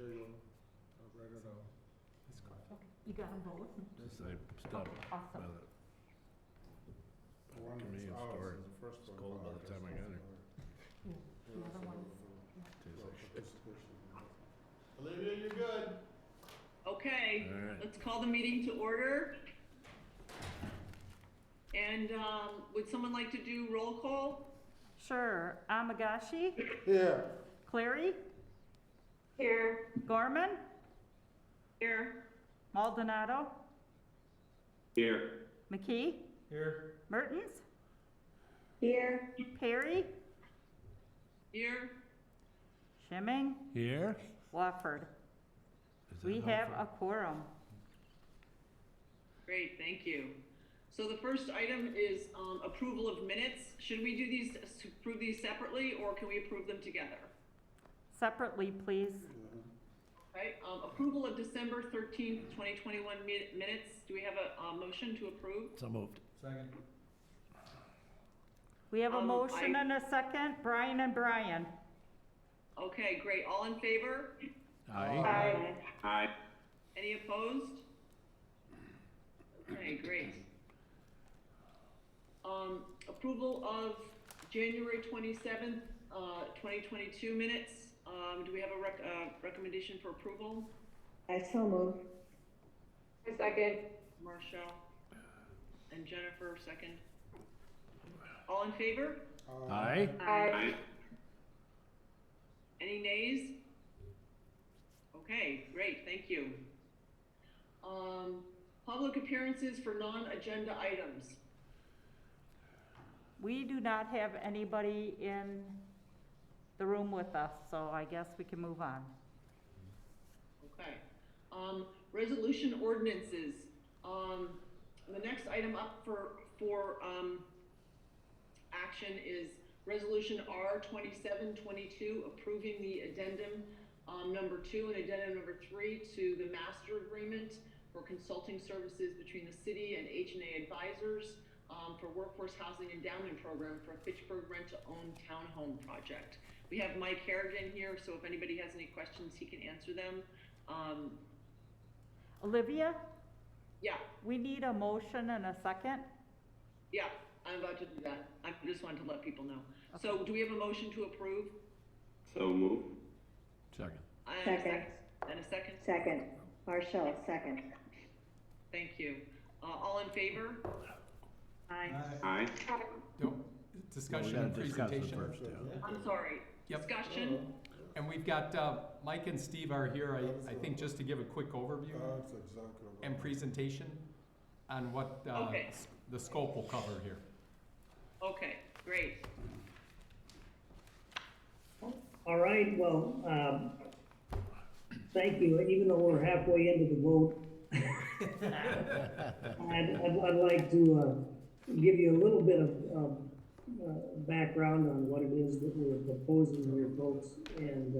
There you go. I'll write it out. Okay, you got them both? Just I stopped Awesome. by the The one that's convenience ours store. is the first It's one. cold by the time I got here. Yeah, the other ones. Tastes like shit. Olivia, you're good. Okay, All right. let's call the meeting to order. And would someone like to do roll call? Sure, Amagashi, Yeah. Clary, Here. Gorman, Here. Maldonado, Here. McKee, Here. Mertens, Here. Perry, Here. Shimming, Here? Wofford. Is that We all have for- a quorum. Great, thank you. So the first item is approval of minutes. Should we do these, approve these separately, or can we approve them together? Separately, please. Okay, approval of December 13th, 2021 minutes. Do we have a motion to approve? So moved. Second. We have a motion and a second, Brian and Brian. Okay, great. All in favor? Aye. Aye. Any opposed? Okay, great. Approval of January 27th, 2022 minutes. Do we have a recommendation for approval? I so move. A second. Marshall and Jennifer, second. All in favor? Aye. Aye. Any nays? Okay, great, thank you. Public appearances for non-agenda items. We do not have anybody in the room with us, so I guess we can move on. Okay. Resolution ordinances. The next item up for action is Resolution R 2722, approving the addendum number 2 and addendum number 3 to the master agreement for consulting services between the city and H&A Advisors for workforce housing endowment program for a Fitchburg rent-to-own townhome project. We have Mike Harrigan here, so if anybody has any questions, he can answer them. Olivia, Yeah, we need a motion and a second. yeah, I'm about to do that. I just wanted to let people know. So do we have a motion to approve? So moved. Second. And a Second. And a second? Second. Marshall, second. Thank you. All in favor? Aye. Aye. Don't, Well, discussion we and gotta discuss it presentation. first, yeah. I'm sorry. Yep. Discussion? And we've got, Mike and Steve are here, I think just to give a quick overview That's exactly what. and presentation on what, Okay. the scope will cover here. Okay, great. All right, well, thank you, even though we're halfway into the vote. I'd like to, give you a little bit of, background on what it is that we're proposing here, folks. And,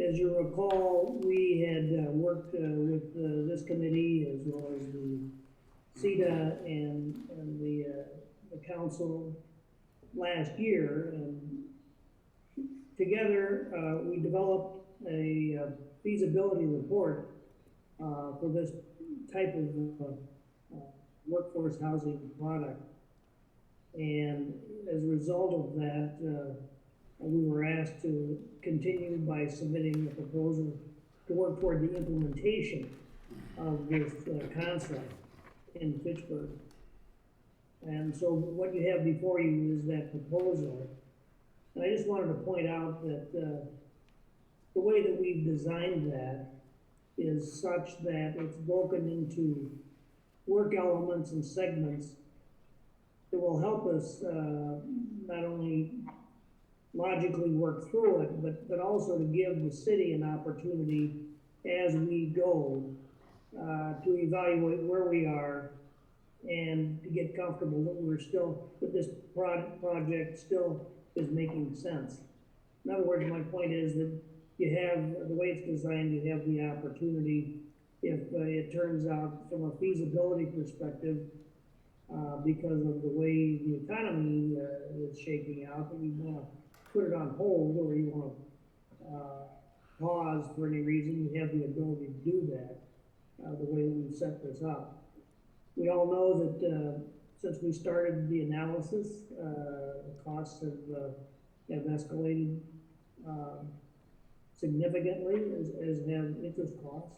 as you recall, we had, worked, with, this committee as well as the CETA and the council last year, and together, we developed a feasibility report for this type of workforce housing product. And as a result of that, we were asked to continue by submitting a proposal to work toward the implementation of this concept in Fitchburg. And so what you have before you is that proposal. And I just wanted to point out that the way that we've designed that is such that it's broken into work elements and segments that will help us not only logically work through it, but also to give the city an opportunity as we go to evaluate where we are and to get comfortable that we're still, that this project still is making sense. In other words, my point is that you have, the way it's designed, you have the opportunity, if it turns out from a feasibility perspective, because of the way the economy is shaking out, that you want to put it on hold, or you want to pause for any reason, you have the ability to do that, the way that we've set this up. We all know that, since we started the analysis, the costs have escalated, significantly, as have interest costs.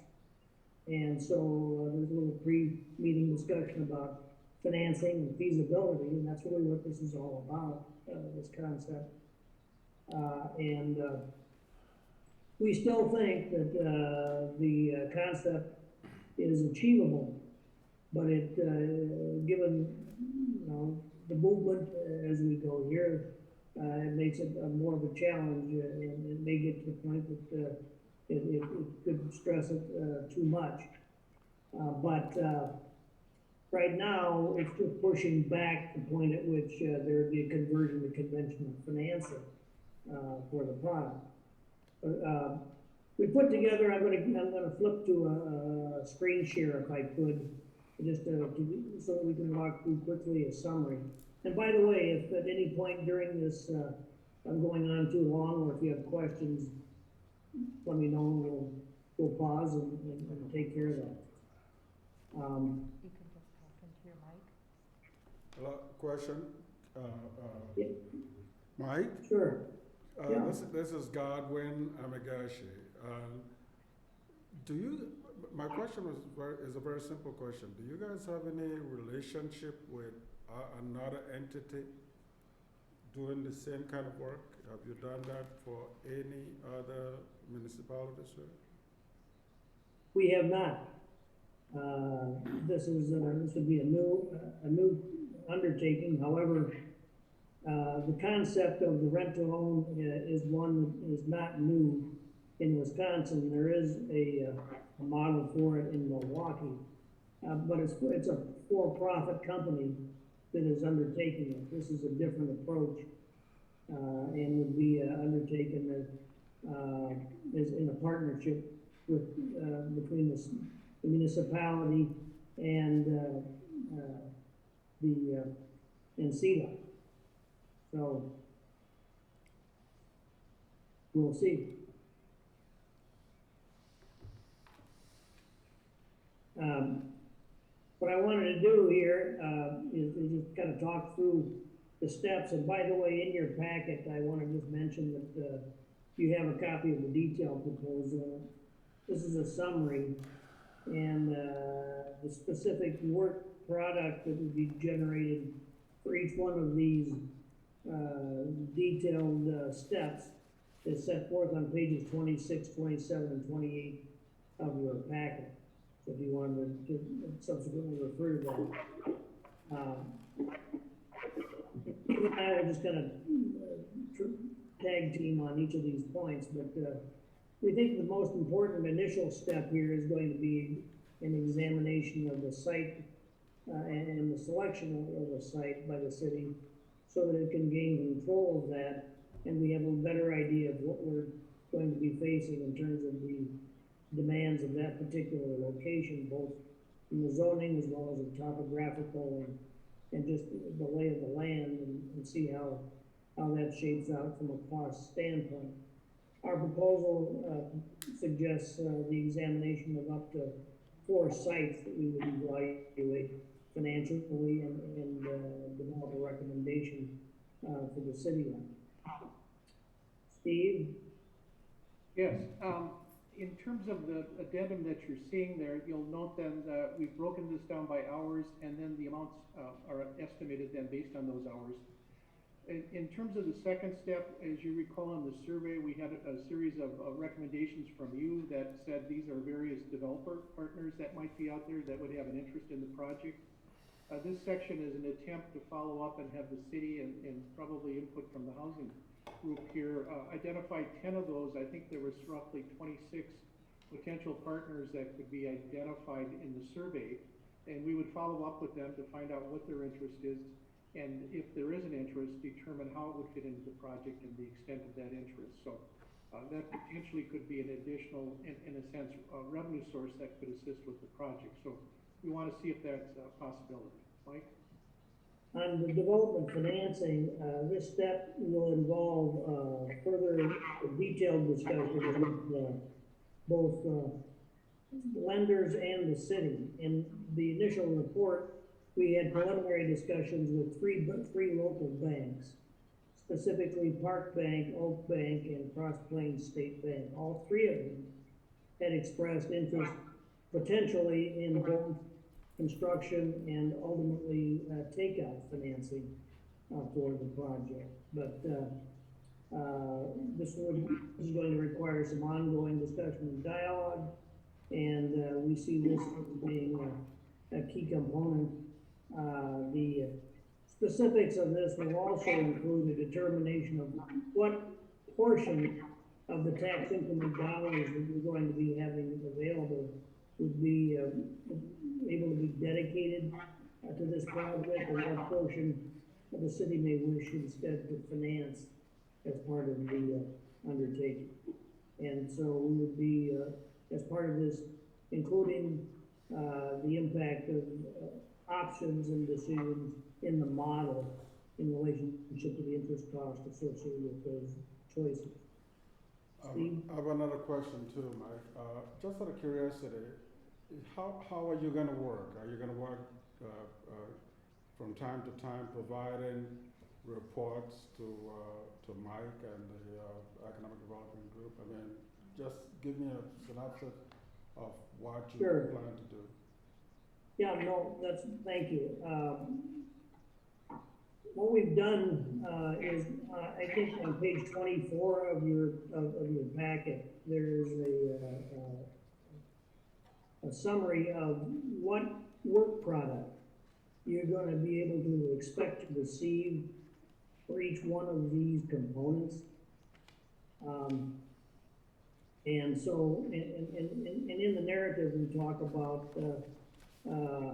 And so, there's a little pre-meeting discussion about financing and feasibility, and that's really what this is all about, this concept. We still think that the concept is achievable, but given, you know, the movement as we go here, it makes it more of a challenge, and it may get to the point that it could stress it too much. Right now, it's just pushing back the point at which there would be a conversion to conventional financing for the product. We put together, I'm gonna flip to a screen share if I could, just so that we can walk through quickly a summary. And by the way, if at any point during this I'm going on too long, or if you have questions, let me know, we'll pause and take care of that. You can just talk into your mic. Hello, question? Yeah. Mike? Sure. Yeah. This is Godwin Amagashi. My question is a very simple question. Do you guys have any relationship with another entity doing the same kind of work? Have you done that for any other municipalities, sir? We have not. This would be a new undertaking. However, the concept of the rent-to-own is one that is not new in Wisconsin. There is a model for it in Milwaukee, but it's a for-profit company that is undertaking it. This is a different approach, and would be undertaken as in a partnership with between the municipality and CEDA. So we'll see. What I wanted to do here is just kind of talk through the steps. And by the way, in your packet, I want to just mention that you have a copy of the detailed proposal. This is a summary, and the specific work product that would be generated for each one of these detailed steps is set forth on pages 26, 27, and 28 of your packet. So if you wanted to subsequently refer to that. Steve and I are just gonna tag team on each of these points, but we think the most important initial step here is going to be an examination of the site and the selection of the site by the city, so that it can gain control of that, and we have a better idea of what we're going to be facing in terms of the demands of that particular location, both in the zoning as well as the topographical and just the lay of the land, and see how that shapes out from a cost standpoint. Our proposal suggests the examination of up to 4 sites that we would evaluate financially and develop a recommendation for the city on. Steve? Yes, in terms of the addendum that you're seeing there, you'll note then that we've broken this down by hours, and then the amounts are estimated then based on those hours. In terms of the second step, as you recall in the survey, we had a series of recommendations from you that said these are various developer partners that might be out there that would have an interest in the project. This section is an attempt to follow up and have the city and probably input from the housing group here identify 10 of those. I think there was roughly 26 potential partners that could be identified in the survey, and we would follow up with them to find out what their interest is, and if there is an interest, determine how it would fit into the project and the extent of that interest. So that potentially could be an additional, in a sense, revenue source that could assist with the project. So we want to see if that's a possibility. Mike? On the development financing, this step will involve, further detailed discussions with, both, lenders and the city. In the initial report, we had preliminary discussions with three local banks, specifically Park Bank, Oak Bank, and Cross Plains State Bank. All three of them had expressed interest potentially in both construction and ultimately takeout financing for the project. But this is going to require some ongoing discussion and dialogue, and we see this as being a key component. The specifics of this will also include a determination of what portion of the tax increment dollars that we're going to be having available would be able to be dedicated to this project, and what portion of the city may wish instead to finance as part of the undertaking. And so we would be, as part of this, including the impact of options and decisions in the model in relationship to the interest cost associated with those choices. Steve? I have another question too, Mike. Just out of curiosity, how are you gonna work? Are you gonna work from time to time providing reports to Mike and the Economic Development Group? I mean, just give me a synopsis of what you Sure. plan to do. Yeah, no, thank you. What we've done is, I think on page 24 of your packet, there's a summary of what work product you're going to be able to expect to receive for each one of these components. And so, and in the narrative, we talk about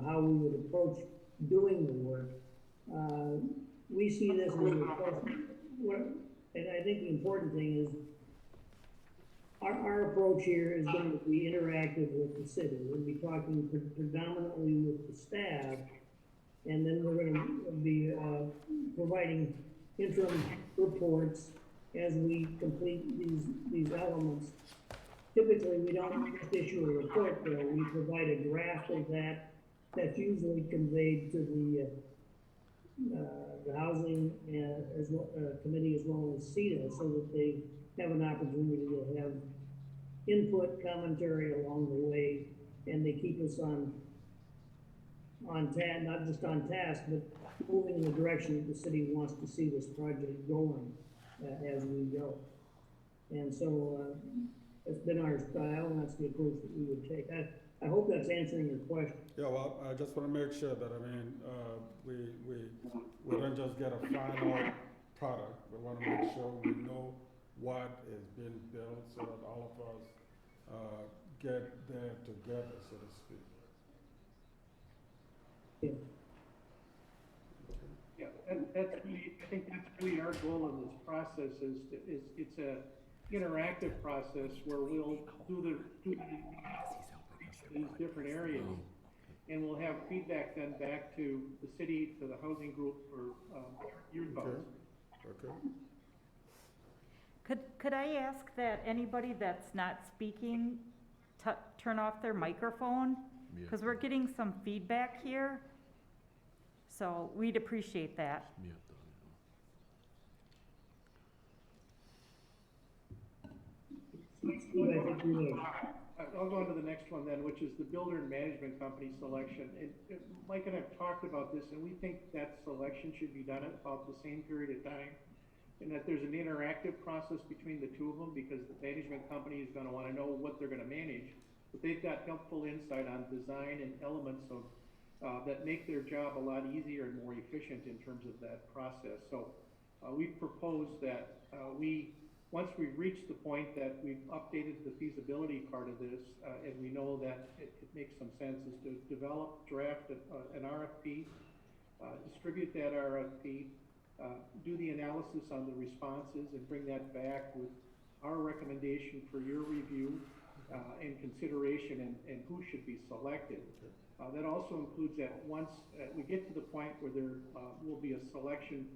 how we would approach doing the work. We see this as and I think the important thing is our approach here is going to be interactive with the city. We'll be talking predominantly with the staff, and then we're going to be providing interim reports as we complete these elements. Typically, we don't just issue a report, though. We provide a draft of that that's usually conveyed to the housing committee as well as CETA, so that they have an opportunity to have input, commentary along the way, and they keep us on task, not just on task, but moving in the direction that the city wants to see this project going as we go. And so it's been our style, and that's the approach that we would take. I hope that's answering your question. Yeah, well, I just want to make sure that, I mean, we don't just get a final product. We want to make sure we know what is being built so that all of us get there together, so to speak. Yeah. Yeah, that's really, I think that's really our goal in this process is it's a interactive process where we'll do these different areas, and we'll have feedback then back to the city, to the housing group for your thoughts. Okay. Could I ask that anybody that's not speaking, turn off their microphone? Because we're getting some feedback here, so we'd appreciate that. Steve, I think you I'll go on to the next one then, which is the builder and management company selection. And Mike and I have talked about this, and we think that selection should be done at about the same period of time, and that there's an interactive process between the two of them, because the management company is going to want to know what they're going to manage, but they've got helpful insight on design and elements of that make their job a lot easier and more efficient in terms of that process. So we've proposed that once we reach the point that we've updated the feasibility part of this, and we know that it makes some sense, is to draft an RFP, distribute that RFP, do the analysis on the responses, and bring that back with our recommendation for your review and consideration, and who should be selected. That also includes that once we get to the point where there will be a selection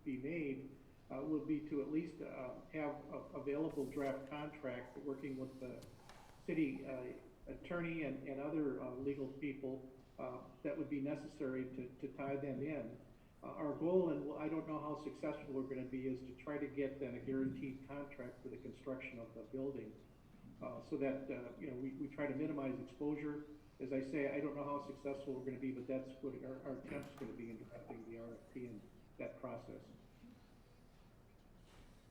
be made, will be to at least have available draft contract, working with the city attorney and other legal people that would be necessary to tie them in. Our goal, and I don't know how successful we're going to be, is to try to get then a guaranteed contract for the construction of the building, so that we try to minimize exposure. As I say, I don't know how successful we're going to be, but that's what our attempt's going to be in drafting the RFP and that process.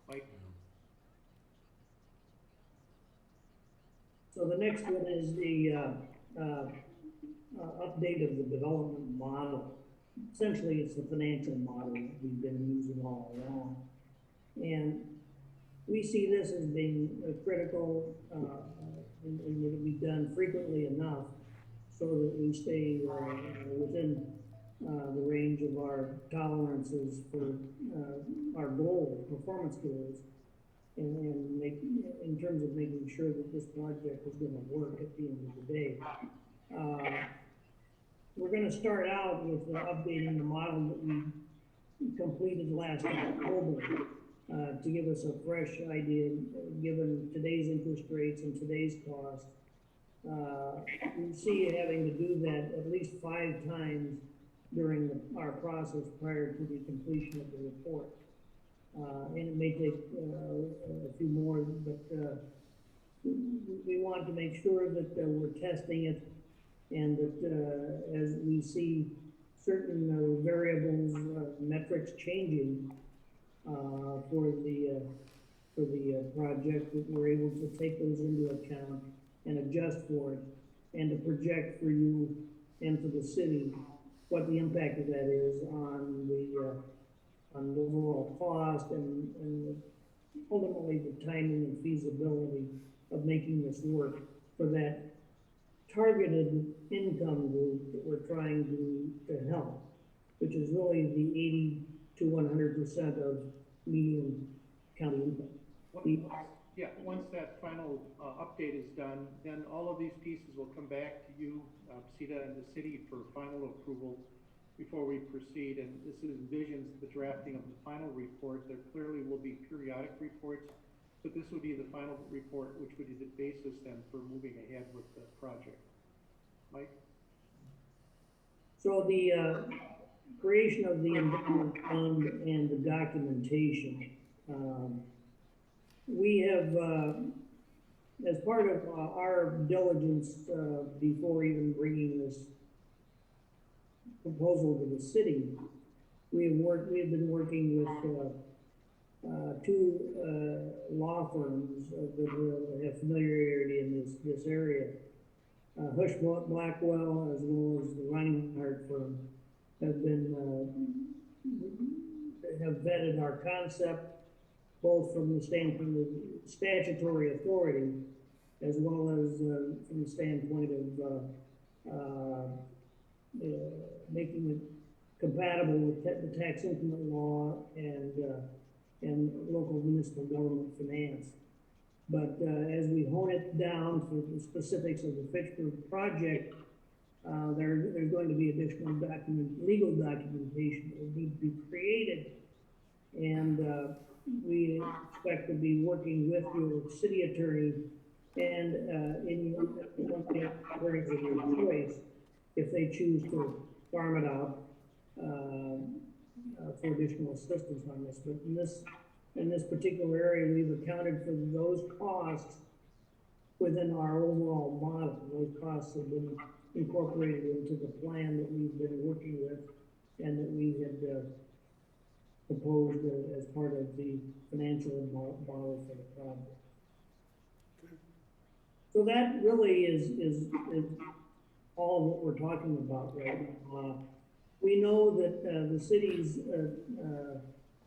Mike? So the next one is the update of the development model. Essentially, it's the financial model that we've been using all along. And we see this as being critical, and that it be done frequently enough so that we stay within the range of our tolerances for our goals, performance goals, and make, in terms of making sure that this project is going to work at the end of the day. We're going to start out with updating the model that we completed last October to give us a fresh idea, given today's interest rates and today's costs. We see having to do that at least 5 times during our process prior to the completion of the report. And it may take a few more, but we want to make sure that we're testing it, and that as we see certain variables, metrics changing for the project, that we're able to take those into account and adjust for it, and to project for you and for the city what the impact of that is on the overall cost and ultimately the timing and feasibility of making this work for that targeted income group that we're trying to help, which is really the 80 to 100% of median county income. Once that final update is done, then all of these pieces will come back to you, CETA and the city, for final approval before we proceed. And this envisions the drafting of the final report. There clearly will be periodic reports, but this would be the final report, which would be the basis then for moving ahead with the project. Mike? So the creation of the endowment fund and the documentation. We have, as part of our diligence before even bringing this proposal to the city, we have been working with 2 law firms that have familiarity in this area. Hush Blackwell, as well as the Reinhardt firm, have vetted our concept, both from the standpoint of statutory authority, as well as from the standpoint of making it compatible with the tax increment law and local municipal government finance. But as we hone it down for the specifics of the Fitchburg project, there's going to be additional legal documentation that will need to be created, and we expect to be working with your city attorney and any attorneys of your choice if they choose to farm it out for additional assistance on this. But in this particular area, we've accounted for those costs within our overall model. Those costs have been incorporated into the plan that we've been working with and that we had proposed as part of the financial model for the project. So that really is all of what we're talking about right now. We know that the city's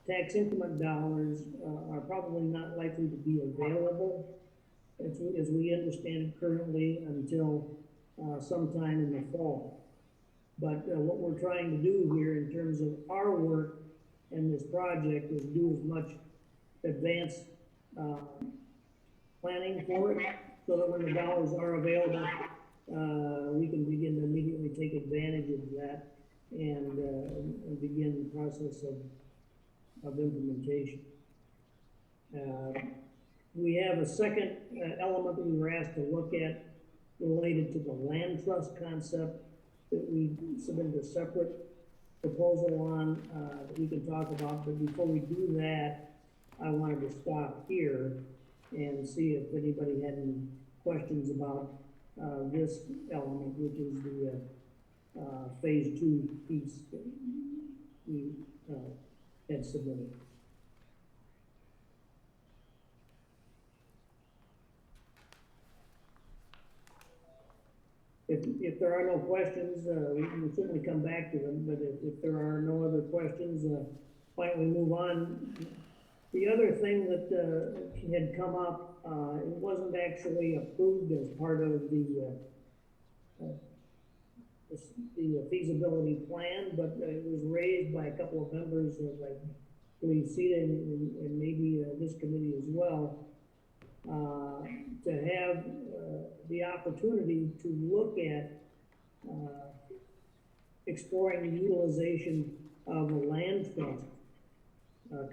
tax increment dollars are probably not likely to be available, as we understand it currently, until sometime in the fall. But what we're trying to do here in terms of our work in this project is do as much advanced planning for it, so that when the dollars are available, we can begin to immediately take advantage of that and begin the process of implementation. We have a second element that we were asked to look at related to the land trust concept that we submitted a separate proposal on that we can talk about. But before we do that, I wanted to stop here and see if anybody had any questions about this element, which is the phase 2 piece that we had submitted. If there are no questions, we can certainly come back to them, but if there are no other questions, why don't we move on? The other thing that had come up, it wasn't actually approved as part of the feasibility plan, but it was raised by a couple of members of, I believe, CETA and maybe this committee as well, to have the opportunity to look at exploring the utilization of a land trust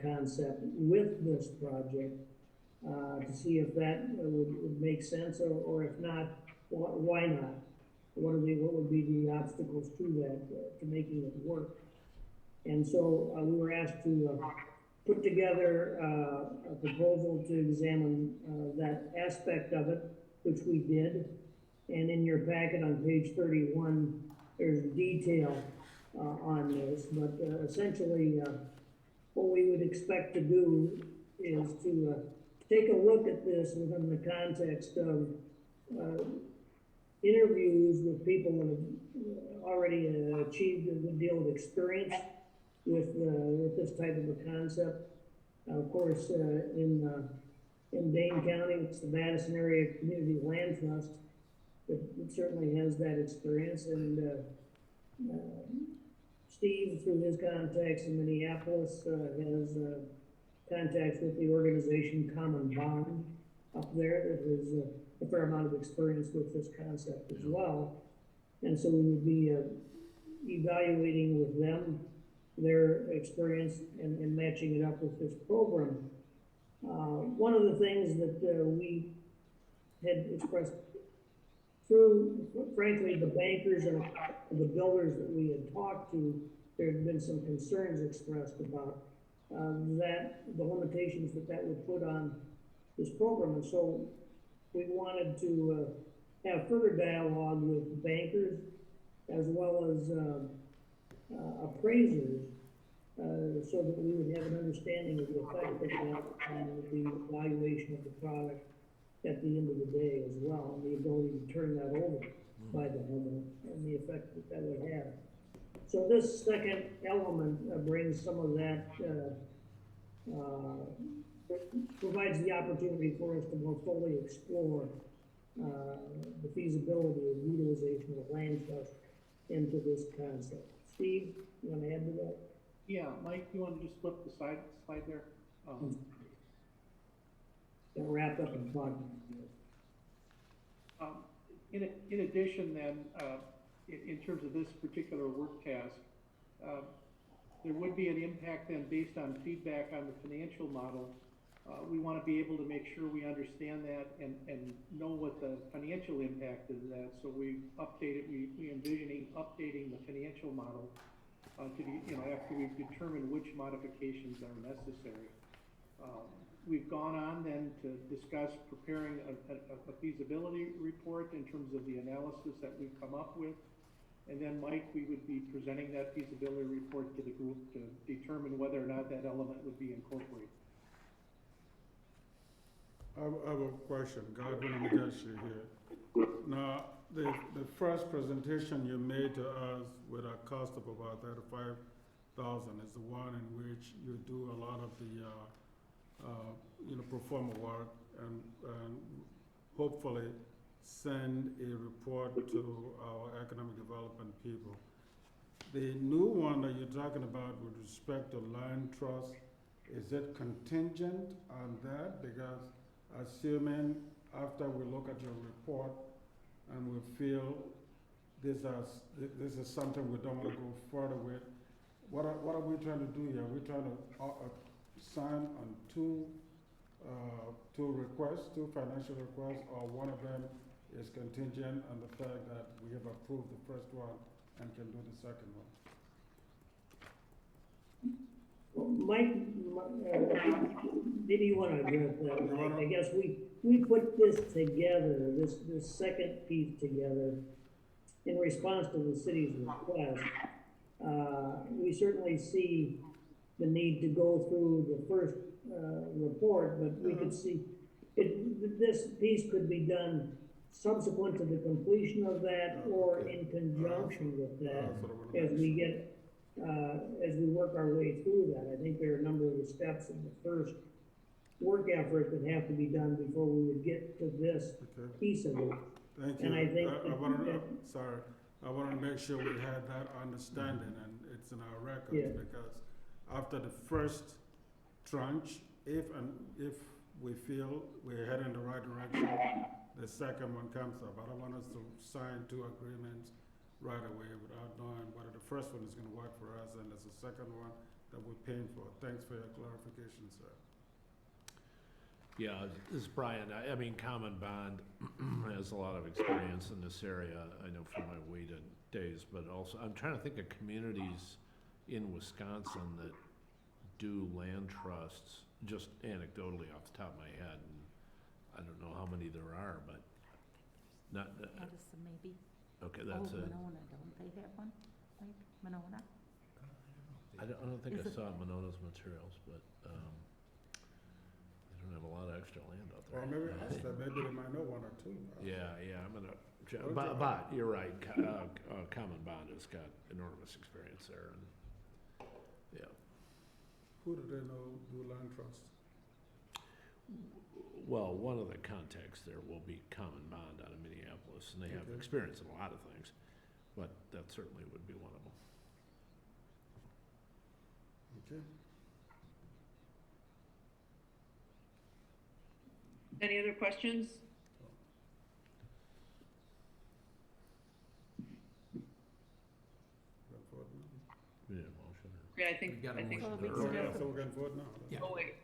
concept with this project to see if that would make sense, or if not, why not? What would be the obstacles to that, to making it work? And so we were asked to put together a proposal to examine that aspect of it, which we did. And in your packet on page 31, there's detail on this, but essentially what we would expect to do is to take a look at this within the context of interviews with people that have already achieved a good deal of experience with this type of a concept. Of course, in Dane County, it's the Madison Area Community Land Trust that certainly has that experience, and Steve, through his contacts in Minneapolis, has contacts with the organization Common Bond up there that has a fair amount of experience with this concept as well. And so we would be evaluating with them their experience and matching it up with this program. One of the things that we had expressed through, frankly, the bankers and the builders that we had talked to, there had been some concerns expressed about that, the limitations that would put on this program. And so we wanted to have further dialogue with bankers as well as appraisers, so that we would have an understanding of the effect of that on the evaluation of the product at the end of the day as well, and the ability to turn that over by the homeowner and the effect that would have. So this second element brings some of that, provides the opportunity for us to more fully explore the feasibility of utilization of land trust into this concept. Steve, you want to add to that? Yeah, Mike, you want to just flip the slide there? Gonna wrap up and talk. In addition then, in terms of this particular work task, there would be an impact then based on feedback on the financial model. We want to be able to make sure we understand that and know what the financial impact is of that. So we envisioning updating the financial model to be, after we've determined which modifications are necessary. We've gone on then to discuss preparing a feasibility report in terms of the analysis that we've come up with. And then, Mike, we would be presenting that feasibility report to the group to determine whether or not that element would be incorporated. I have a question, Godwin and Geshe here. Now, the first presentation you made to us with a cost of about $35,000 is the one in which you do a lot of the pro forma work and hopefully send a report to our economic development people. The new one that you're talking about with respect to land trust, is it contingent on that? Because assuming after we look at your report, and we feel this is something we don't want to go further with, what are we trying to do here? We're trying to sign on two requests, two financial requests, or one of them is contingent on the fact that we have approved the first one and can do the second one. Well, Mike, maybe you wanna address that. You wanna- I guess we put this together, this second piece together in response to the city's request. We certainly see the need to go through the first, report, but we could see, this piece could be done subsequent to the completion of that or in conjunction with that That's what I wanna as make we sure. get, as we work our way through that. I think there are a number of the steps in the first work effort that have to be done before we would get to this Okay, piece of it. thank you. And I think I wanna, that- sorry, I wanna make sure we had that understanding and it's in our records, Yeah. because after the first tranche, if we feel we're heading in the right direction, the second one comes up. I don't want us to sign two agreements right away without knowing whether the first one is gonna work for us and there's a second one that we're paying for. Thanks for your clarification, sir. Yeah, this is Brian. I mean, Common Bond has a lot of experience in this area, I know from my WADA days, but also, I'm trying to think of communities in Wisconsin that do land trusts, just anecdotally off the top of my head. And I don't know how many there are, but not, Addison maybe. okay, Oh, that's it. Monona, don't they have one? Like Monona? I don't think I Is it- saw Monona's materials, but, they don't have a lot of extra land out there. Or maybe ask them, maybe they might know one or two. Yeah, I'm gonna, Okay. but you're right, Common Bond has got enormous experience there, and, yeah. Who do they know do land trust? Well, one of the contacts there will be Common Bond out of Minneapolis, and they have Okay. experience in a lot of things, but that certainly would be one of them. Okay. Any other questions? Go forward now. We need a motion, or? Yeah, I We think, got a I think, motion. we Oh, can yeah, do so we're gonna vote now. Yeah. oh wait,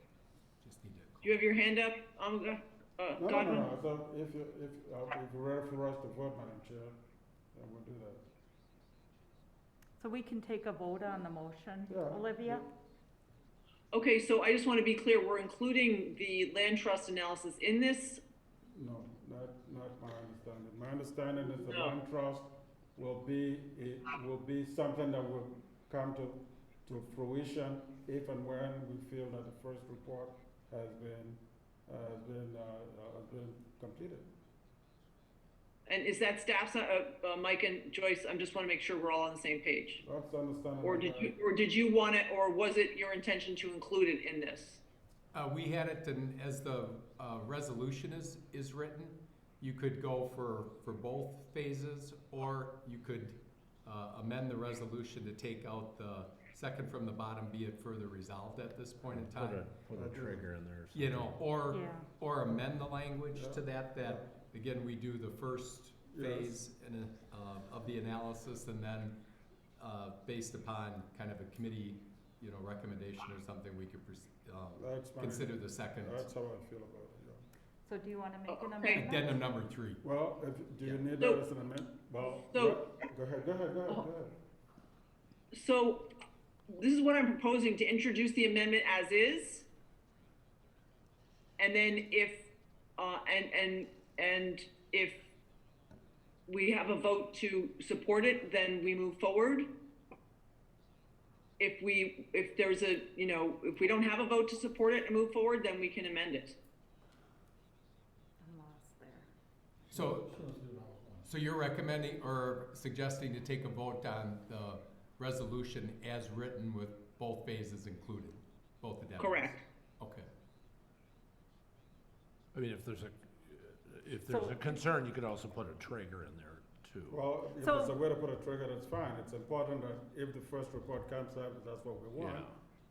Just need to. do you have your hand up, No, Godwin? I thought if you're ready for us to vote, Madam Chair, then we'll do that. So we can take a vote on the motion, Yeah. Olivia? Okay, so I just want to be clear, we're including the land trust analysis in this? No, not my understanding. My understanding is the No. land trust will be something that will come to fruition if and when we feel that the first report has been completed. And is that staff's, Mike and Joyce, I just want to make sure we're all on the same page. That's understandable. Or did you want it, or was it your intention to include it in this? We had it, and as the resolution is written, you could go for both phases, or you could amend the resolution to take out the second from the bottom, be it further resolved at this point in time. Put a trigger in there or something. You know, Yeah. or amend the language to that, again, we do the first phase of the analysis, and then, based upon kind of a committee, recommendation or something, we could That's fine. consider the second. That's how I feel about it, yeah. So do you want to make an Okay. amendment? Addendum number 3. Well, do you need So- that as an amendment? Well, So- go ahead. So, this is what I'm proposing, to introduce the amendment as is. And then if, and if we have a vote to support it, then we move forward. If there's if we don't have a vote to support it and move forward, then we can amend it. I'm lost there. So you're recommending or suggesting to take a vote on the resolution as written with both phases included, both addendums? Correct. Okay. I mean, if there's So- a concern, you could also put a trigger in there too. Well, if So- there's a way to put a trigger, that's fine. It's important that if the first report comes up, if that's what we want, Yeah.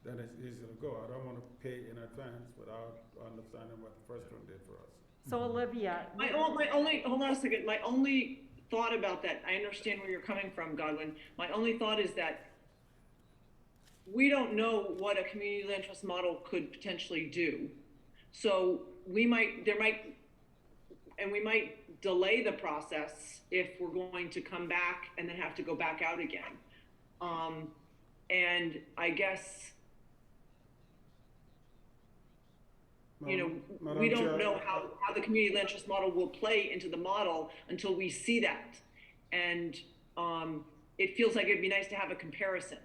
then it's easy to go. I don't want to pay in advance without understanding what the first one did for us. So Olivia, My only, hold on a second, my only thought about that, I understand where you're coming from, Godwin. My only thought is that we don't know what a community land trust model could potentially do. So we might delay the process if we're going to come back and then have to go back out again. And I guess, you know, Madam we don't Chair, know how the community land trust model will play into the model until we see that. And it feels like it'd be nice to have a comparison.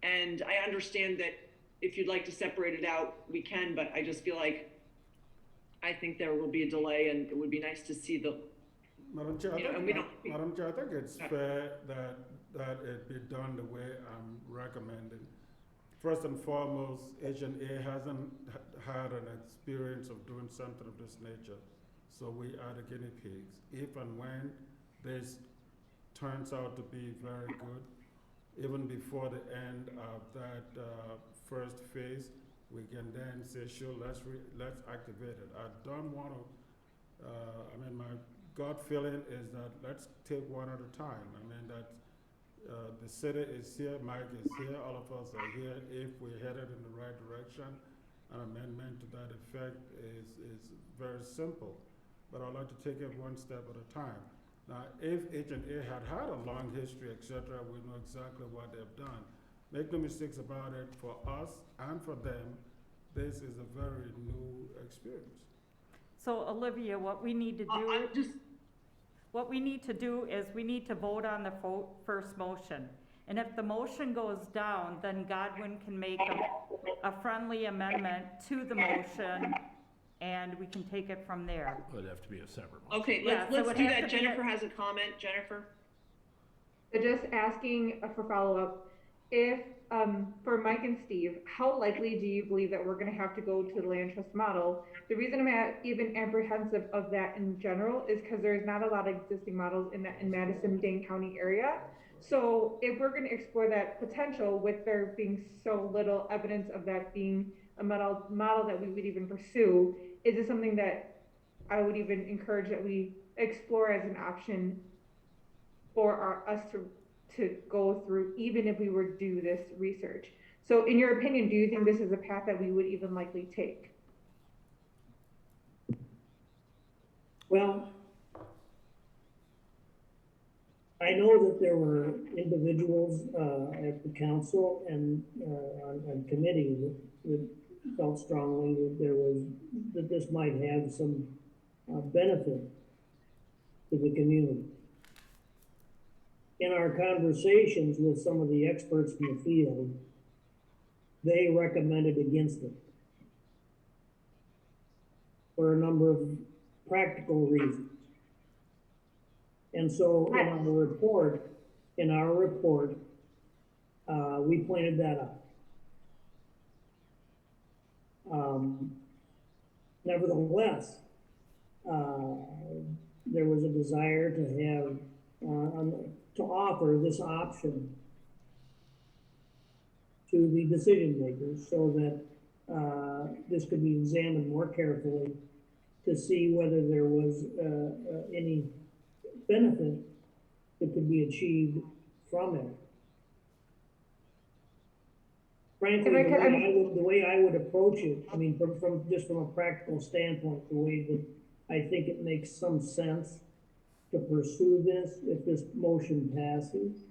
And I understand that if you'd like to separate it out, we can, but I just feel like I think there will be a delay, and it would be nice to see the, Madam Chair, you know, and we don't. Madam Chair, I think it's fair that it be done the way I'm recommending. First and foremost, H&A hasn't had an experience of doing something of this nature, so we are the guinea pigs. If and when this turns out to be very good, even before the end of that first phase, we can then say, sure, let's activate it. I don't want to, my gut feeling is that let's take one at a time. I mean, that the city is here, Mike is here, all of us are here. If we're headed in the right direction, an amendment to that effect is very simple. But I'd like to take it one step at a time. Now, if H&A had a long history, et cetera, we know exactly what they've done. Make no mistakes about it, for us and for them, this is a very new experience. so Olivia, what we need to do is we need to vote on the first motion. And if the motion goes down, then Godwin can make a friendly amendment to the motion, and we can take it from there. It'd have to be a separate motion. Okay, Yeah, so let's it do has that. to be Jennifer has a comment. Jennifer? Just asking for follow-up, if, for Mike and Steve, how likely do you believe that we're gonna have to go to the land trust model? The reason I'm even apprehensive of that in general is because there's not a lot of existing models in Madison-Dane County area. So if we're gonna explore that potential with there being so little evidence of that being a model that we would even pursue, is this something that I would even encourage that we explore as an option for us to go through, even if we were to do this research? So in your opinion, do you think this is a path that we would even likely take? Well, I know that there were individuals at the council and on committee that felt strongly that this might have some benefit to the community. In our conversations with some of the experts in the field, they recommended against it for a number of practical reasons. And so in our report, we pointed that out. Nevertheless, there was a desire to have, to offer this option to the decision makers so that this could be examined more carefully to see whether there was any benefit that could be achieved from it. Frankly, the way I would approach it, I mean, from a practical standpoint, the way that I think it makes some sense to pursue this, if this motion passes,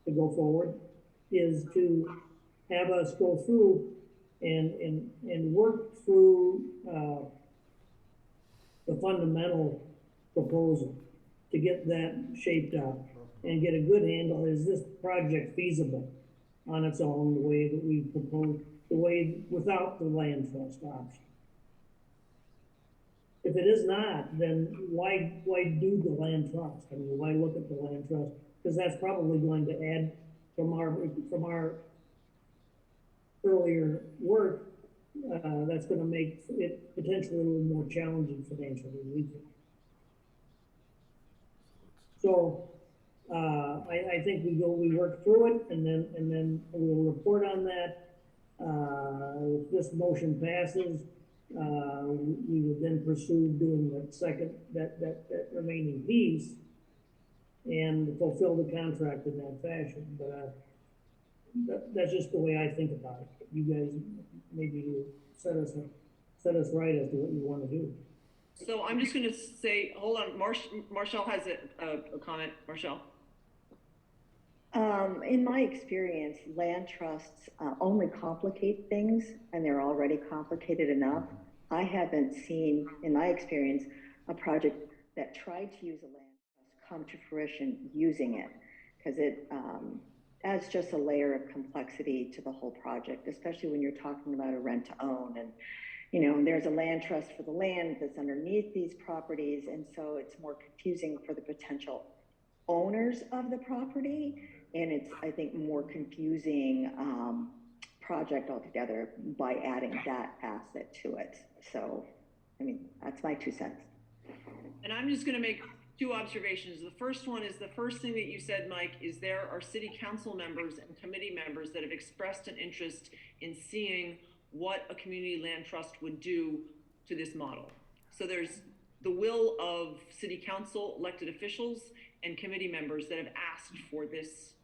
to go forward, is to have us go through and work through the fundamental proposal to get that shaped up and get a good handle. Is this project feasible on its own, the way that we propose, the way without the land trust option? If it is not, then why do the land trust? I mean, why look at the land trust? Because that's probably going to add from our earlier work. That's going to make it potentially a little more challenging financially, we think. So I think we work through it, and then we'll report on that. If this motion passes, we would then pursue doing that remaining piece and fulfill the contract in that fashion, but, that's just the way I think about it. You guys maybe set us right as to what you wanna do. So I'm just gonna say, hold on, Marshall has a comment, Marshall. In my experience, land trusts only complicate things, and they're already complicated enough. I haven't seen, in my experience, a project that tried to use a land trust come to fruition using it, because it adds just a layer of complexity to the whole project, especially when you're talking about a rent to own, and you know, there's a land trust for the land that's underneath these properties, and so it's more confusing for the potential owners of the property, and it's, I think, more confusing project altogether by adding that asset to it. So, I mean, that's my 2 cents. And I'm just gonna make 2 observations. The first one is, the first thing that you said, Mike, is there are city council members and committee members that have expressed an interest in seeing what a community land trust would do to this model. So there's the will of city council, elected officials, and committee members that have asked for this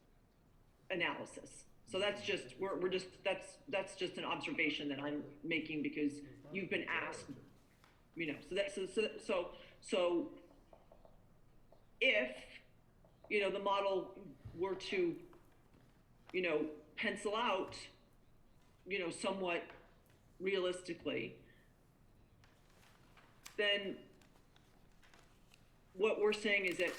analysis. So that's just, we're just, that's just an observation that I'm making because you've been asked, you know, so if, you know, the model were to, you know, pencil out, you know, somewhat realistically, then what we're saying is that,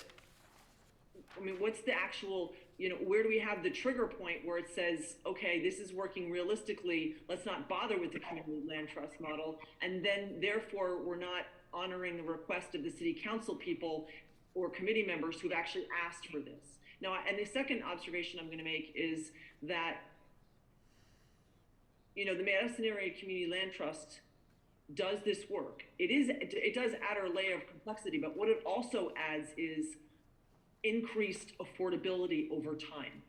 I mean, what's the actual, you know, where do we have the trigger point where it says, okay, this is working realistically, let's not bother with the community land trust model, and then therefore we're not honoring the request of the city council people or committee members who've actually asked for this. Now, and the second observation I'm gonna make is that, you know, the Madison Area Community Land Trust does this work. It does add a layer of complexity, but what it also adds is increased affordability over time.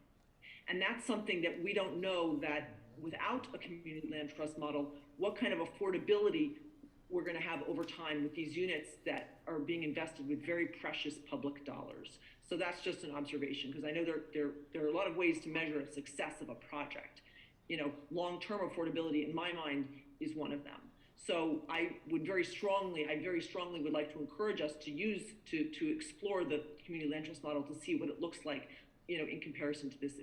And that's something that we don't know, that without a community land trust model, what kind of affordability we're gonna have over time with these units that are being invested with very precious public dollars. So that's just an observation, because I know there are a lot of ways to measure the success of a project. You know, long-term affordability in my mind is one of them. So I very strongly would like to encourage us to explore the community land trust model to see what it looks like, you know, in comparison to this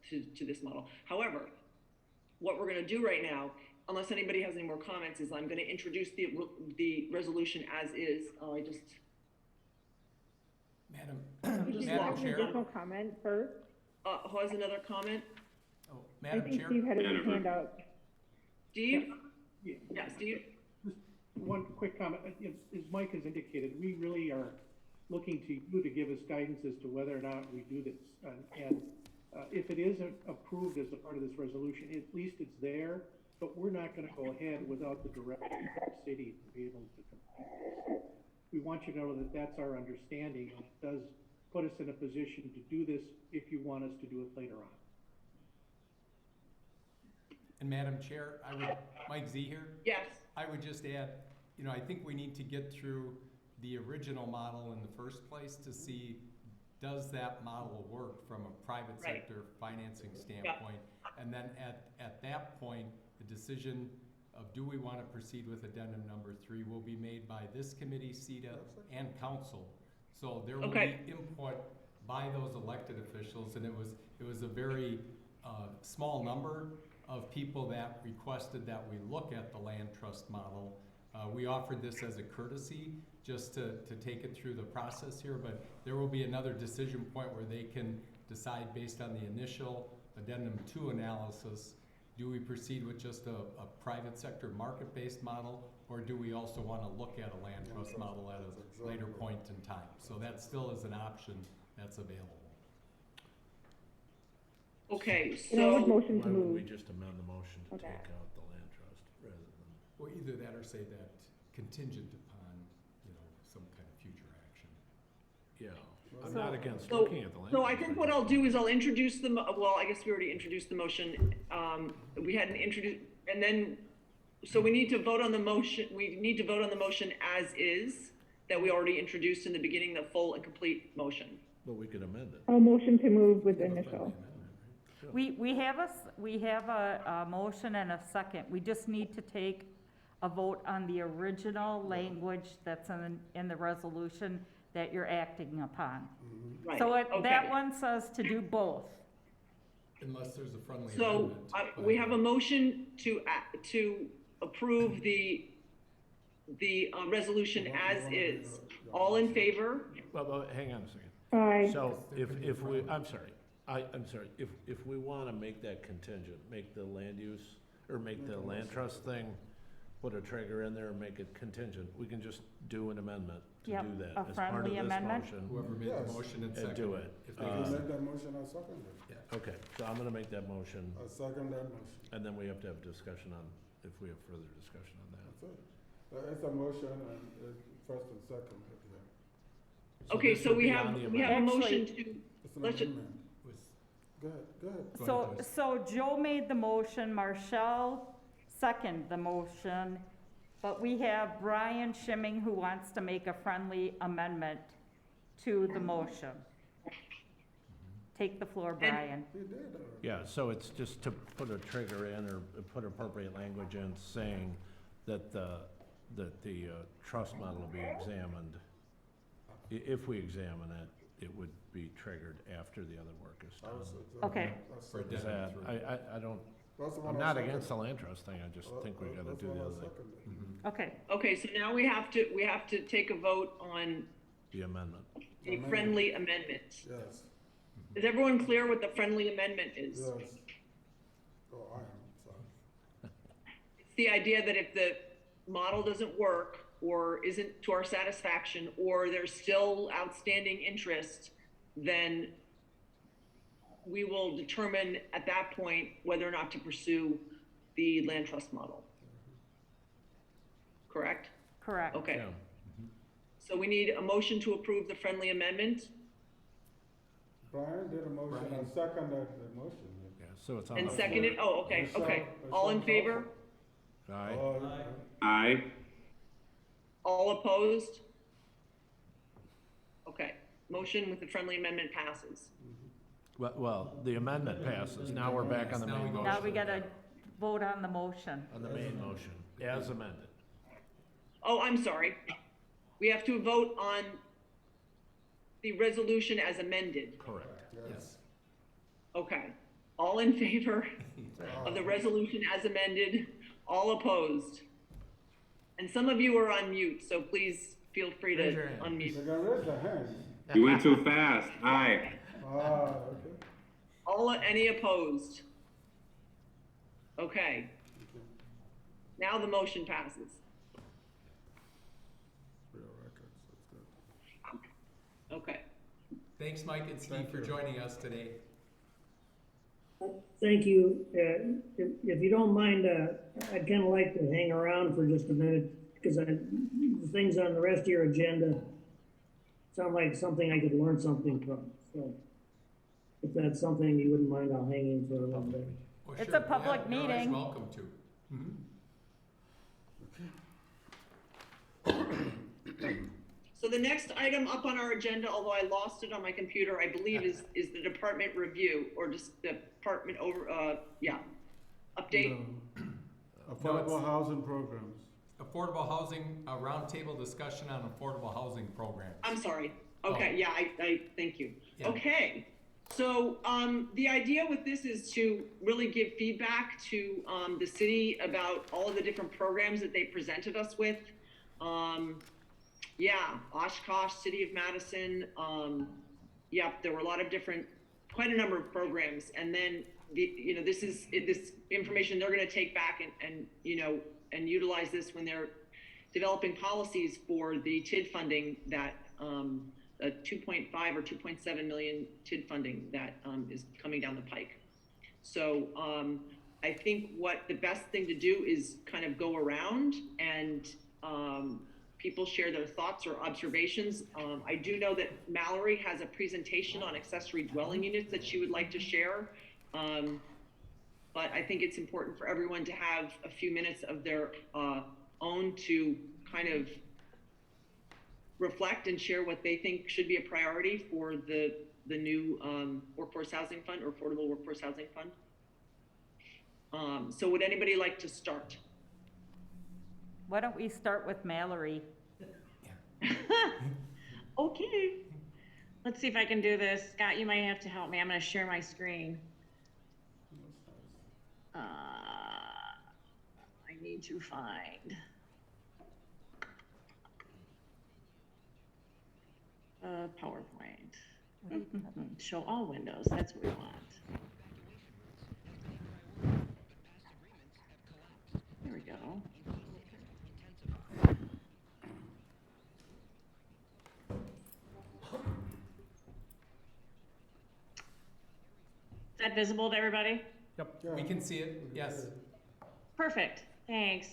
to this model. However, what we're going to do right now, unless anybody has any more comments, is I'm going to introduce the resolution as is. Madam Chair. Additional comment first. Who has another comment? Oh, I Madam think Chair. Steve had his hand out. Steve? Yeah. Yeah, Steve? Just one quick comment. As Mike has indicated, we really are looking to you to give us guidance as to whether or not we do this. And if it isn't approved as a part of this resolution, at least it's there, but we're not gonna go ahead without the direction of the city to be able to complete this. We want you to know that that's our understanding, and it does put us in a position to do this if you want us to do it later on. And Madam Chair, Mike Z here. Yes. I would just add, you know, I think we need to get through the original model in the first place to see, does that model work from a private sector financing standpoint? And then at that point, the decision of do we want to proceed with addendum number 3 will be made by this committee, CETA, and council. So there will be input by those elected officials, and it was a very small number of people that requested that we look at the land trust model. We offered this as a courtesy just to take it through the process here, but there will be another decision point where they can decide based on the initial addendum 2 analysis, do we proceed with just a private sector market-based model, or do we also want to look at a land trust model at a later point in time? So that still is an option that's available. Okay, And I would so, motion to Why wouldn't we move. just amend the motion to Okay. take out the land trust rather than? Well, either that or say that contingent upon, you know, some kind of future action. Yeah, I'm not against so- looking at the land. so I trust, think what I'll do is I'll introduce well, I guess we already introduced the motion. We hadn't introduced, and then, so we need to vote on the motion, we need to vote on the motion as is, that we already introduced in the beginning, the full and complete motion. But we could amend it. I'll motion to move with initial. We have a motion and a second. We just need to take a vote on the original language that's in the resolution that you're acting upon. Right, So okay. that one says to do both. Unless there's a friendly So, amendment. we have a motion to approve the resolution as is. All in favor? Well, hang on a second. Aye. So if we, I'm sorry, if we wanna make that contingent, make the land use, or make the land trust thing, put a trigger in there and make it contingent, we can just do an amendment to Yep, do that a as part of friendly this amendment. motion. Whoever made Yes. the motion and And seconded. do it. If If they you can- make that motion, I second it. Okay, so I'm gonna make that motion, I second that motion. and then we have to have discussion on, if we have further discussion on that. That's it. It's a motion and first and second at the end. Okay, this so would we be have, on the we have a amendment. motion Actually- to, It's an Let's ju- amendment. with- Go ahead, go ahead. Go So, ahead, Joyce. so Joe made the motion, Marshall seconded the motion, but we have Brian Shimming who wants to make a friendly amendment to the motion. Take the floor, Brian. He did already. Yeah, so it's just to put a trigger in or put appropriate language in saying that the trust model will be examined. If we examine it, it would be triggered after the other work is I was- done. Okay. that's For it. Is that, Addendum I don't, That's the one I'm I not seconded. against the land trust thing, I just think we gotta That's do one the I other thing, seconded. Okay, okay, so now we have to take a vote on the amendment. a Amendment. friendly amendment. Yes, Is everyone clear what the friendly amendment is? yes. Oh, I am, sorry. It's the idea that if the model doesn't work, or isn't to our satisfaction, or there's still outstanding interest, then we will determine at that point whether or not to pursue the land trust model. Correct? correct. Okay, Yeah. so we need a motion to approve the friendly amendment, Brian did a motion, I Brian. seconded the motion. Yeah, so it's on and the floor. seconded, oh, okay, Michelle- okay. Michelle All in Crawford. favor? Aye. Aye. All opposed? Okay, motion with the friendly amendment passes. Well, the amendment passes, now we're back on the Now we main go. Now motion, we gotta vote on the motion. on the main motion, as amended. Oh, I'm sorry. We have to vote on the resolution as amended. Correct. Yes. Okay. All in favor of the resolution as amended? All opposed? And some of you are on mute, so please feel free to Raise your hand. unmute. They got raise their hands. You went too fast. Aye. Okay. Any opposed? Okay. Now the motion passes. Real records, that's good. Okay. Thanks, Mike and Steve, Thank for you. joining us today. Thank you. If you don't mind, I'd kind of like to hang around for just a minute, because the things on the rest of your agenda sound like something I could learn something from. So if that's something you wouldn't mind, I'll hang in for a little bit. Oh, It's sure. a public Yeah, you're always meeting. welcome to. So the next item up on our agenda, although I lost it on my computer, I believe is the department review or just the department update. Affordable housing programs. Affordable housing, a roundtable discussion on affordable housing programs. I'm sorry. Okay, yeah, I thank you. Yeah. Okay. So, the idea with this is to really give feedback to, the city about all of the different programs that they presented us with. Yeah, Oshkosh, City of Madison, there were a lot of quite a number of programs. And then, this information they're gonna take back and utilize this when they're developing policies for the TID funding that, 2.5 or 2.7 million TID funding that is coming down the pike. So I think what the best thing to do is kind of go around and people share their thoughts or observations. I do know that Mallory has a presentation on accessory dwelling units that she would like to share. but I think it's important for everyone to have a few minutes of their own to kind of reflect and share what they think should be a priority for the new workforce housing fund or affordable workforce housing fund. So would anybody like to start? Why don't we start with Mallory? Okay. Let's see if I can do this. Scott, you might have to help me. I'm going to share my screen. I need to find PowerPoint. Show all windows. That's what we want. There we go. Is that visible to everybody? Yep, we can see it, yes. Perfect, thanks.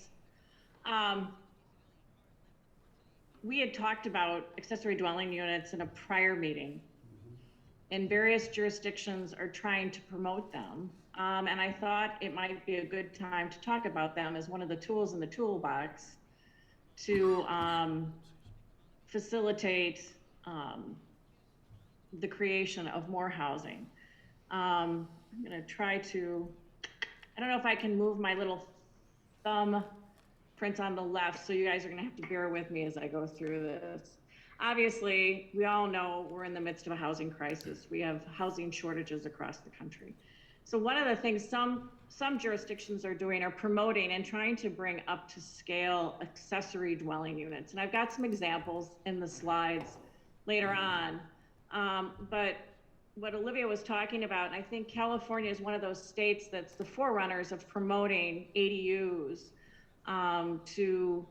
We had talked about accessory dwelling units in a prior meeting, and various jurisdictions are trying to promote them. And I thought it might be a good time to talk about them as one of the tools in the toolbox to facilitate the creation of more housing. I'm gonna try to, I don't know if I can move my little thumb print on the left, so you guys are gonna have to bear with me as I go through this. Obviously, we all know we're in the midst of a housing crisis. We have housing shortages across the country. So one of the things some jurisdictions are doing are promoting and trying to bring up to scale accessory dwelling units. And I've got some examples in the slides later on. But what Olivia was talking about, and I think California is one of those states that's the forerunners of promoting ADUs to,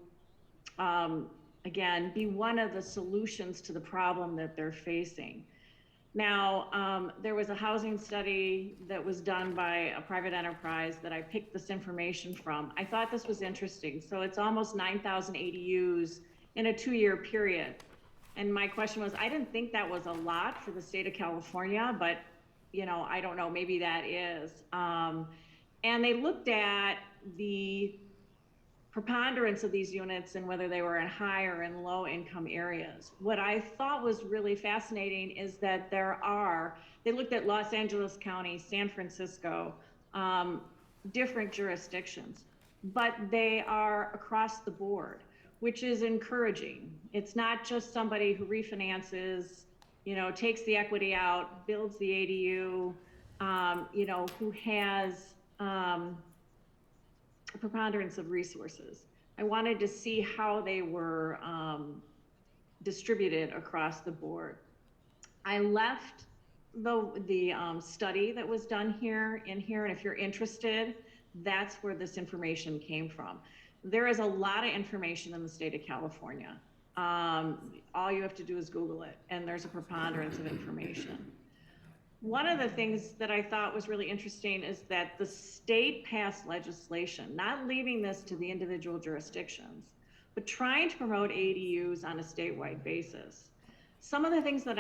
again, be one of the solutions to the problem that they're facing. Now, there was a housing study that was done by a private enterprise that I picked this information from. I thought this was interesting. So it's almost 9,000 ADUs in a 2-year period. And my question was, I didn't think that was a lot for the state of California, but you know, I don't know, maybe that is. And they looked at the preponderance of these units and whether they were in high or in low income areas. What I thought was really fascinating is that they looked at Los Angeles County, San Francisco, different jurisdictions, but they are across the board, which is encouraging. It's not just somebody who refinances, you know, takes the equity out, builds the ADU, you know, who has a preponderance of resources. I wanted to see how they were distributed across the board. I left the study that was done in here, and if you're interested, that's where this information came from. There is a lot of information in the state of California. All you have to do is Google it, and there's a preponderance of information. One of the things that I thought was really interesting is that the state passed legislation, not leaving this to the individual jurisdictions, but trying to promote ADUs on a statewide basis. Some of the things that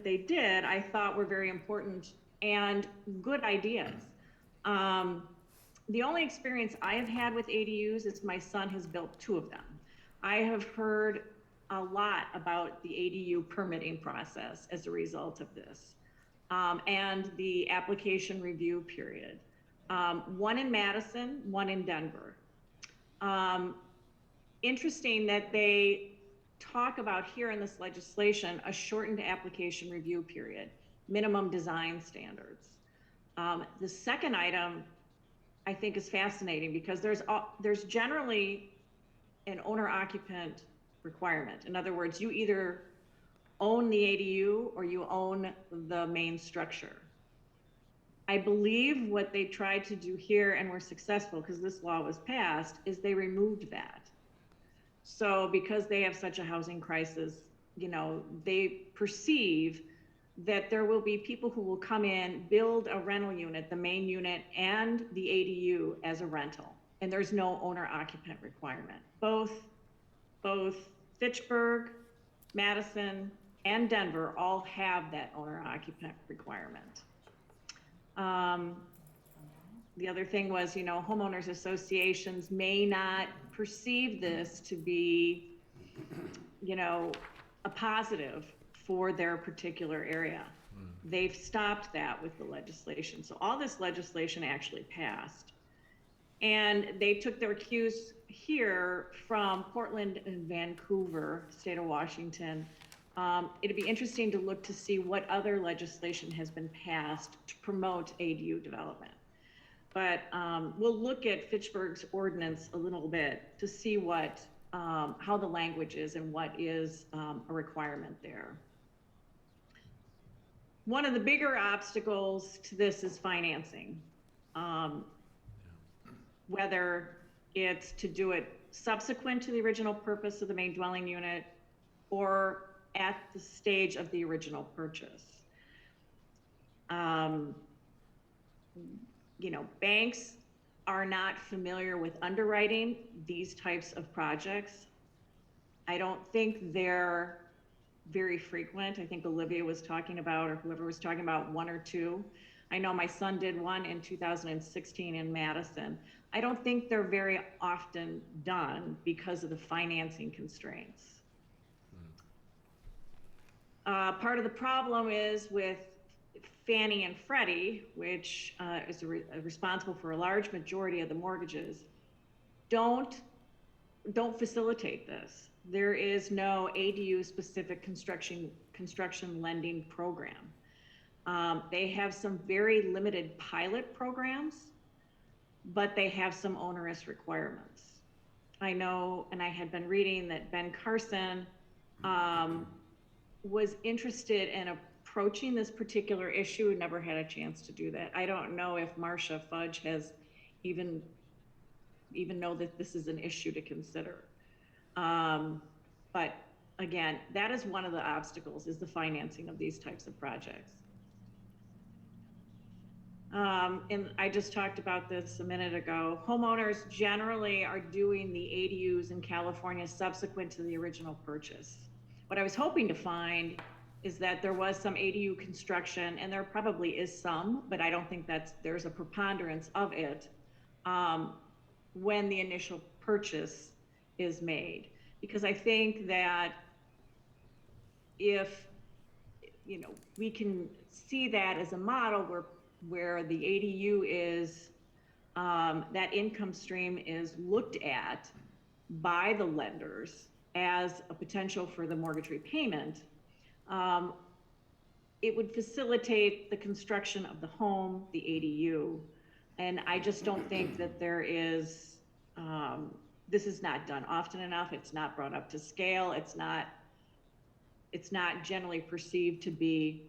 they did, I thought were very important and good ideas. The only experience I have had with ADUs is my son has built 2 of them. I have heard a lot about the ADU permitting process as a result of this, and the application review period. One in Madison, one in Denver. Interesting that they talk about here in this legislation a shortened application review period, minimum design standards. The second item I think is fascinating because there's generally an owner-occupant requirement. In other words, you either own the ADU or you own the main structure. I believe what they tried to do here, and were successful because this law was passed, is they removed that. So because they have such a housing crisis, you know, they perceive that there will be people who will come in, build a rental unit, the main unit, and the ADU as a rental. And there's no owner-occupant requirement. Both Fitchburg, Madison, and Denver all have that owner-occupant requirement. the other thing was, homeowners associations may not perceive this to be, a positive for their particular area. They've stopped that with the legislation. So all this legislation actually passed. And they took their cues here from Portland and Vancouver, state of Washington. It'd be interesting to look to see what other legislation has been passed to promote ADU development. But we'll look at Fitchburg's ordinance a little bit to see what, how the language is and what is a requirement there. One of the bigger obstacles to this is financing. Whether it's to do it subsequent to the original purpose of the main dwelling unit or at the stage of the original purchase. Banks are not familiar with underwriting these types of projects. I don't think they're very frequent. I think Olivia was talking about, or whoever was talking about, one or two. I know my son did one in 2016 in Madison. I don't think they're very often done because of the financing constraints. Part of the problem is with Fannie and Freddie, which is responsible for a large majority of the mortgages, don't facilitate this. There is no ADU specific construction lending program. They have some very limited pilot programs, but they have some onerous requirements. I know, and I had been reading that Ben Carson was interested in approaching this particular issue and never had a chance to do that. I don't know if Marcia Fudge has even know that this is an issue to consider. But again, that is one of the obstacles, is the financing of these types of projects. And I just talked about this a minute ago. Homeowners generally are doing the ADUs in California subsequent to the original purchase. What I was hoping to find is that there was some ADU construction, and there probably is some, but I don't think there's a preponderance of it when the initial purchase is made. Because I think that if, we can see that as a model where the ADU is, that income stream is looked at by the lenders as a potential for the mortgage repayment, it would facilitate the construction of the home, the ADU. And I just don't think that there is, this is not done often enough. It's not brought up to scale. It's not generally perceived to be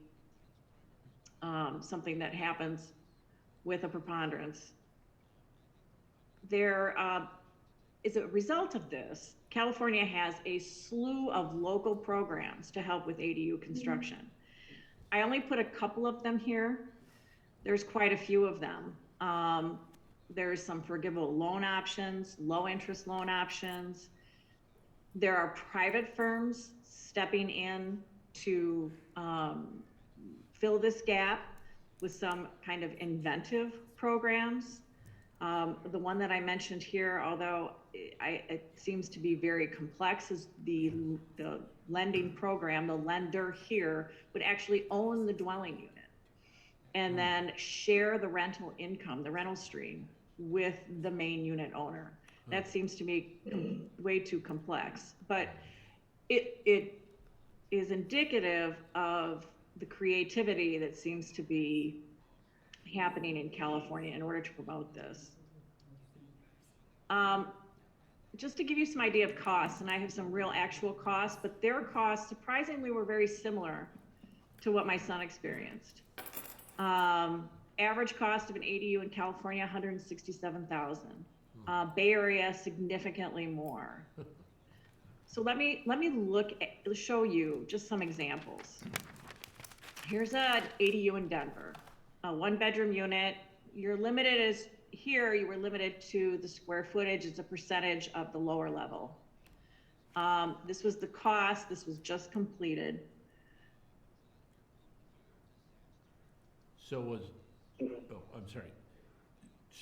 something that happens with a preponderance. There is a result of this. California has a slew of local programs to help with ADU construction. I only put a couple of them here. There's quite a few of them. There's some forgivable loan options, low interest loan options. There are private firms stepping in to fill this gap with some kind of inventive programs. The one that I mentioned here, although it seems to be very complex, is the lending program. The lender here would actually own the dwelling unit and then share the rental income, the rental stream, with the main unit owner. That seems to me way too complex, but it is indicative of the creativity that seems to be happening in California in order to promote this. Just to give you some idea of costs, and I have some real actual costs, but their costs surprisingly were very similar to what my son experienced. Average cost of an ADU in California, $167,000. Bay Area, significantly more. So let me show you just some examples. Here's an ADU in Denver, a 1-bedroom unit. You're limited as here, you were limited to the square footage as a percentage of the lower level. This was the cost. This was just completed. So I'm sorry.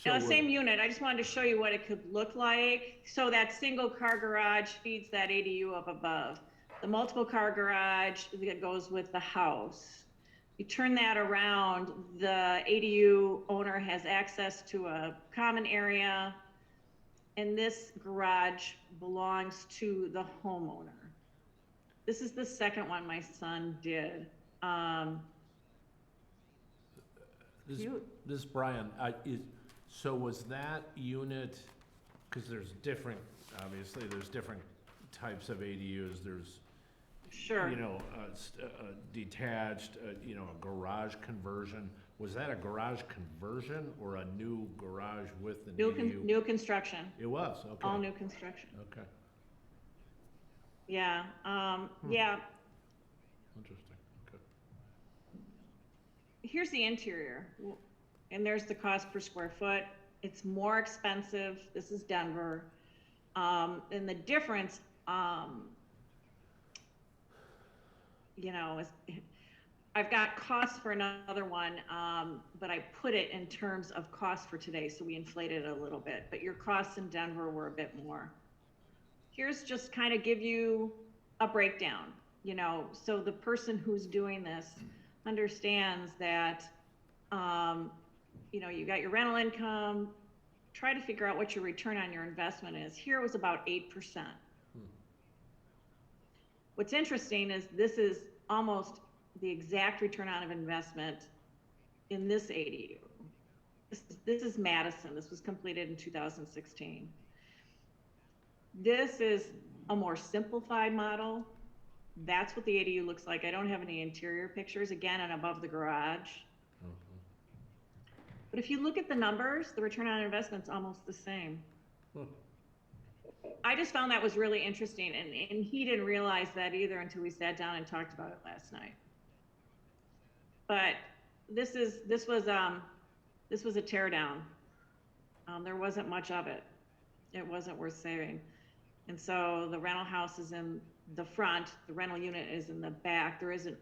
So we're- Same unit, I just wanted to show you what it could look like. So that single car garage feeds that ADU up above. The multiple car garage that goes with the house. You turn that around, the ADU owner has access to a common area, and this garage belongs to the homeowner. This is the second one my son did. This Brian, so was that unit, because there's different, obviously, there's different types of ADUs, there's, Sure. you know, detached, you know, a garage conversion. Was that a garage conversion or a new garage with an ADU? New construction, It was, okay. all new construction. Okay, Yeah, yeah. interesting, okay. Here's the interior, and there's the cost per square foot. It's more expensive. This is Denver. And the difference, you know, is I've got costs for another one, but I put it in terms of cost for today, so we inflated it a little bit. But your costs in Denver were a bit more. Here's just kind of give you a breakdown, you know, so the person who's doing this understands that, you know, you got your rental income, try to figure out what your return on your investment is. Here it was about 8%. What's interesting is this is almost the exact return on investment in this ADU. This is Madison. This was completed in 2016. This is a more simplified model. That's what the ADU looks like. I don't have any interior pictures, again, and above the garage. But if you look at the numbers, the return on investment's almost the same. I just found that was really interesting, and he didn't realize that either until we sat down and talked about it last night. But this was a tear down. There wasn't much of it. It wasn't worth saving. And so the rental house is in the front, the rental unit is in the back. There is an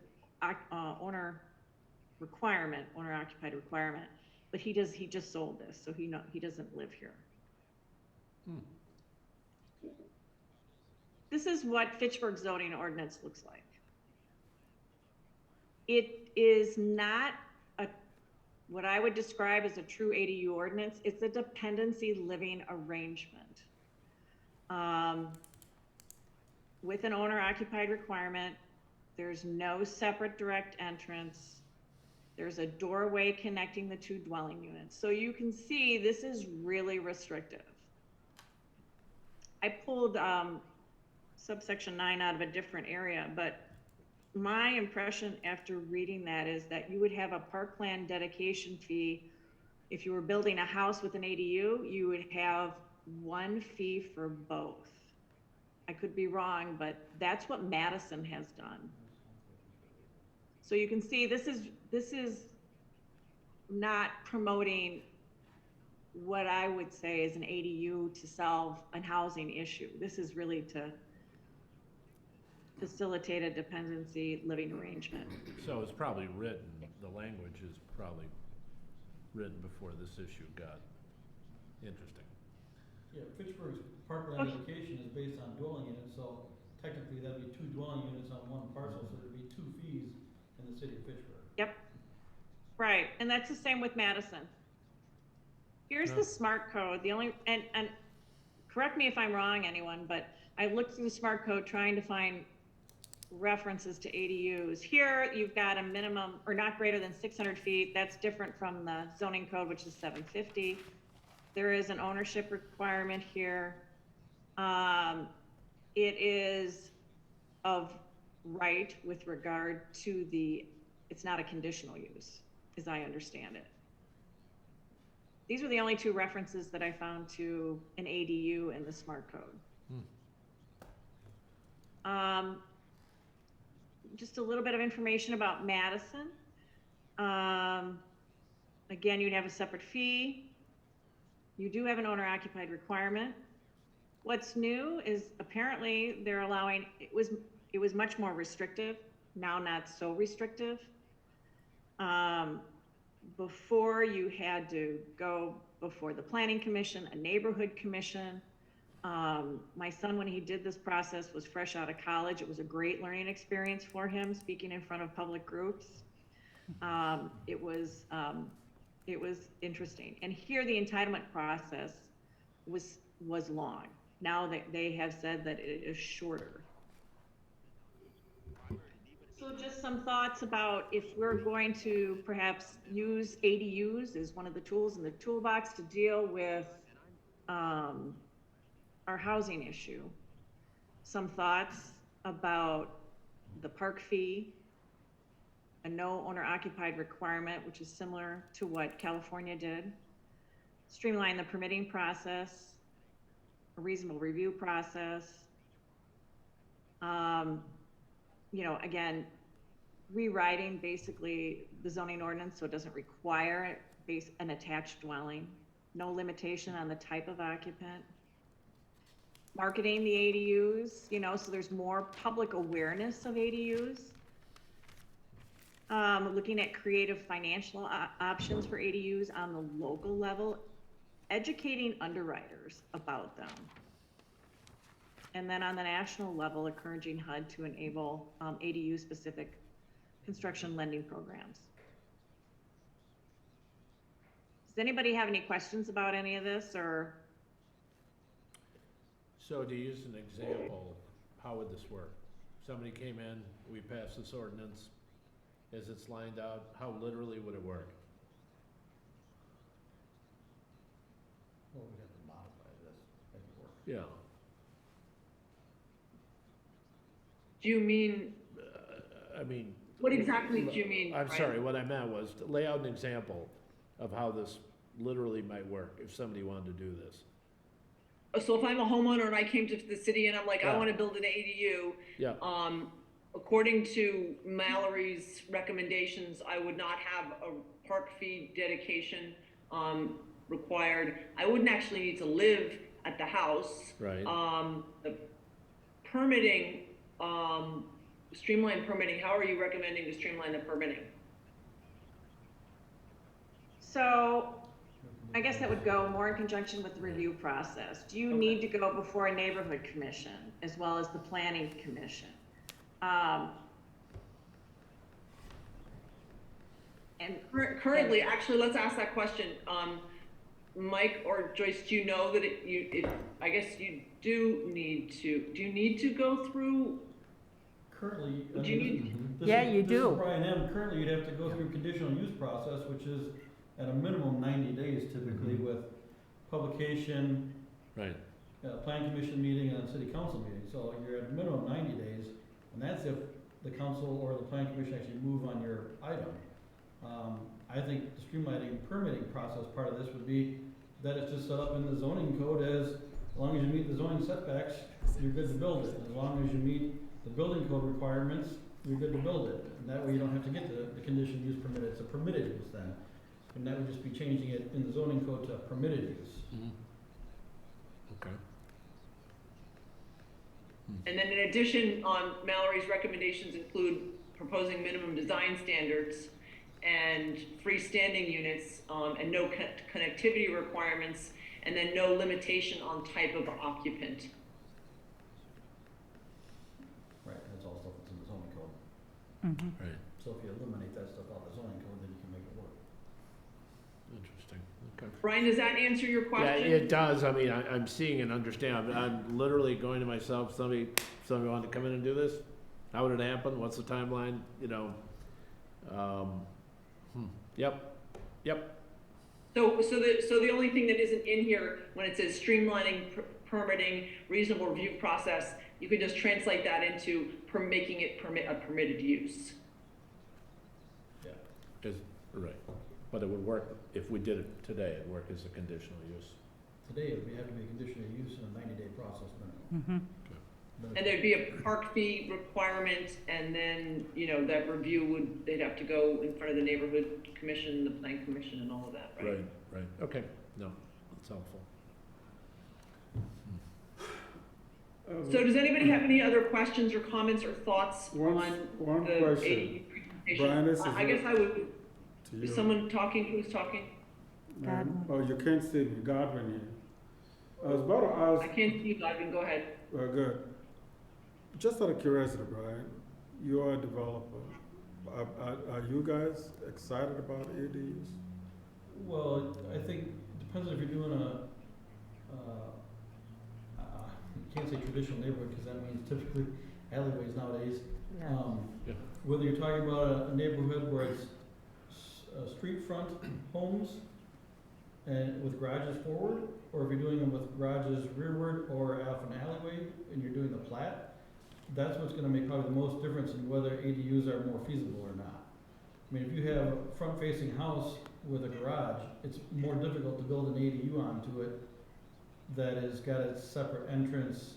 owner occupied requirement, but he just sold this, so he doesn't live here. This is what Fitchburg zoning ordinance looks like. It is not what I would describe as a true ADU ordinance. It's a dependency living arrangement. With an owner occupied requirement, there's no separate direct entrance. There's a doorway connecting the two dwelling units. So you can see this is really restrictive. I pulled subsection 9 out of a different area, but my impression after reading that is that you would have a parkland dedication fee. If you were building a house with an ADU, you would have one fee for both. I could be wrong, but that's what Madison has done. So you can see this is not promoting what I would say is an ADU to solve a housing issue. This is really to facilitate a dependency living arrangement. So it's probably written, the language is probably written before this issue got interesting. Yeah, Fitchburg's parkland dedication is based on dwelling units, so technically that'd be 2 dwelling units on one parcel, so there'd be 2 fees in the city of Fitchburg. Yep. Right, and that's the same with Madison. Here's the smart code. The only, and correct me if I'm wrong, anyone, but I looked through the smart code trying to find references to ADUs. Here, you've got a minimum, or not greater than 600 feet. That's different from the zoning code, which is 750. There is an ownership requirement here. It is of right with regard to it's not a conditional use, as I understand it. These were the only 2 references that I found to an ADU in the smart code. Just a little bit of information about Madison. Again, you'd have a separate fee. You do have an owner occupied requirement. What's new is apparently they're allowing, it was much more restrictive, now not so restrictive. before you had to go before the planning commission, a neighborhood commission. My son, when he did this process, was fresh out of college. It was a great learning experience for him, speaking in front of public groups. It was interesting. And here the entitlement process was long. Now they have said that it is shorter. So just some thoughts about if we're going to perhaps use ADUs as one of the tools in the toolbox to deal with our housing issue. Some thoughts about the park fee, a no owner occupied requirement, which is similar to what California did. Streamline the permitting process, a reasonable review process. You know, again, rewriting basically the zoning ordinance so it doesn't require an attached dwelling, no limitation on the type of occupant. Marketing the ADUs, you know, so there's more public awareness of ADUs. Looking at creative financial options for ADUs on the local level, educating underwriters about them. And then on the national level, encouraging HUD to enable ADU-specific construction lending programs. Does anybody have any questions about any of this, or? So to use an example, how would this work? Somebody came in, we passed this ordinance, as it's lined out, how literally would it work? Well, we have to modify this, make it work. Yeah. Do you mean, I mean. what exactly do you mean? I'm Brian? sorry, what I meant was to lay out an example of how this literally might work if somebody wanted to do this. So if I'm a homeowner and I came to the city and I'm like, I Yeah. want to build an ADU, Yeah, according to Mallory's recommendations, I would not have a park fee dedication required. I wouldn't actually need to live at the house. right. The permitting, streamline permitting, how are you recommending to streamline the permitting? So I guess that would go more in conjunction with the review process. Do you need to go before a neighborhood commission as well as the planning commission? And Currently, actually, let's ask that question. Mike or Joyce, do you know that I guess you do you need to go through? Currently, I Do you mean, need- this Yeah, is- you this do. is Brian M. Currently, you'd have to go through conditional use process, which is at a minimum 90 days typically with publication, Right, plan commission meeting and city council meeting. So you're at a minimum 90 days, and that's if the council or the plan commission actually move on your item. I think the streamlining permitting process part of this would be that it's just set up in the zoning code as long as you meet the zoning setbacks, you're good to build it. As long as you meet the building code requirements, you're good to build it. And that way you don't have to get the conditional use permit, it's a permitted use then. And that would just be changing it in the zoning code to permitted use. okay. And then in addition, Mallory's recommendations include proposing minimum design standards and freestanding units, and no connectivity requirements, and then no limitation on type of occupant. Right, that's all stuff that's in the zoning code. Right, So if you eliminate that stuff out of the zoning code, then you can make it work. interesting, okay. Brian, does that answer your Yeah, question? it does, I mean, I'm seeing and understand, I'm literally going to myself, somebody wanted to come in and do this? How would it happen, what's the timeline, you know? Yep. So the only thing that isn't in here, when it says streamlining permitting, reasonable review process, you can just translate that into making it a permitted use. Right, but it would work, if we did it today, it'd work as a conditional use. Today, it would have to be conditional use in a 90-day process minimum. And there'd be a park fee requirement, and then, that review they'd have to go in front of the neighborhood commission, the plan commission, and all of that, right? Right, okay, no, that's helpful. So does anybody have any other questions or comments or thoughts One on question. the ADU presentation? Brian, this is I guess I would, you. Is someone talking? Who's talking? Ma'am, oh, you can't see me, Godwin here. I was about to I ask, can't see you, Godwin, go ahead. good. Just out of curiosity, Brian, you are a developer. Are you guys excited about ADUs? Well, I think it depends if you're doing you can't say traditional neighborhood, because that means typically alleyways nowadays. Yeah. Yeah. Whether you're talking about a neighborhood where it's street front homes and with garages forward, or if you're doing them with garages rearward or off an alleyway and you're doing the plat, that's what's gonna make probably the most difference in whether ADUs are more feasible or not. I mean, if you have a front-facing house with a garage, it's more difficult to build an ADU onto it that has got its separate entrance,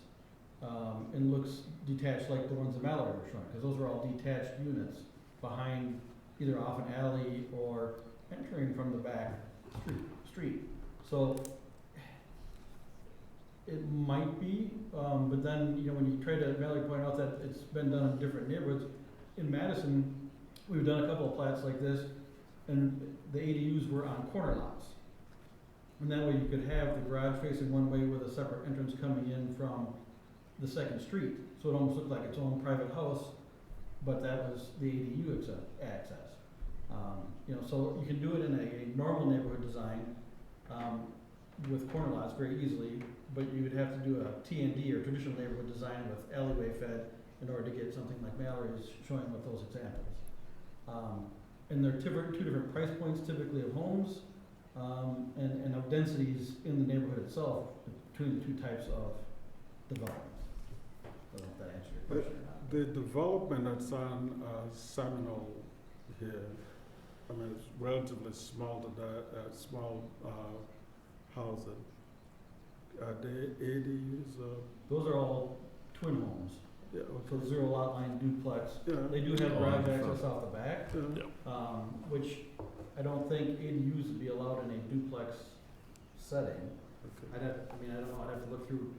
and looks detached like the ones in Mallory were showing, because those are all detached units behind either off an alley or entering from the back street. So it might be, but then, you know, when you try to, Mallory pointed out that it's been done in different neighborhoods. In Madison, we've done a couple of plats like this, and the ADUs were on corner lots. And that way you could have the garage facing one way with a separate entrance coming in from the second street. So it almost looked like its own private house, but that was the ADU access. You know, so you can do it in a normal neighborhood design, with corner lots very easily, but you would have to do a T&D or traditional neighborhood design with alleyway fed in order to get something like Mallory's showing with those examples. And there are two different price points typically of homes, and of densities in the neighborhood itself between the two types of developments. I don't know if that answers your question or not. The development that's on Seminole here, I mean, it's relatively small to that, small housing. Are they ADUs? Those are all twin homes, Yeah, so okay. 0 lot line duplex. Yeah. They do have Oh, garage in front. access off the back, Yeah. which I don't think ADUs would be allowed in a duplex setting. Okay. I don't know, I'd have to look through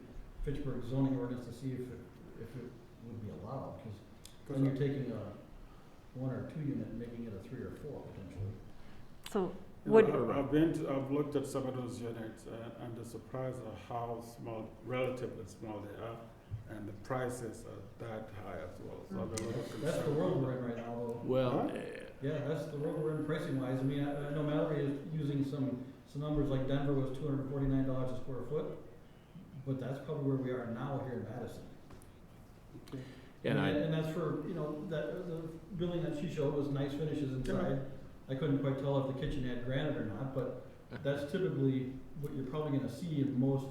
Fitchburg zoning ordinance to see if it would be allowed, because then you're taking a 1 or 2 unit and making it a 3 or 4 potentially. So You would, know, I've looked at some of those units, and the surprise of how small, relatively small they are, and the prices are that high as well, so I'm a little concerned. That's the world we're in right now, though. Well, Huh? Yeah, that's the world we're in pricing wise. I mean, I know Mallory is using some numbers like Denver was $249 a square foot, but that's probably where we are now here in Madison. And that's for, you know, that, the building that she showed was nice finishes inside. I couldn't quite tell if the kitchen had granite or not, but that's typically what you're probably gonna see in most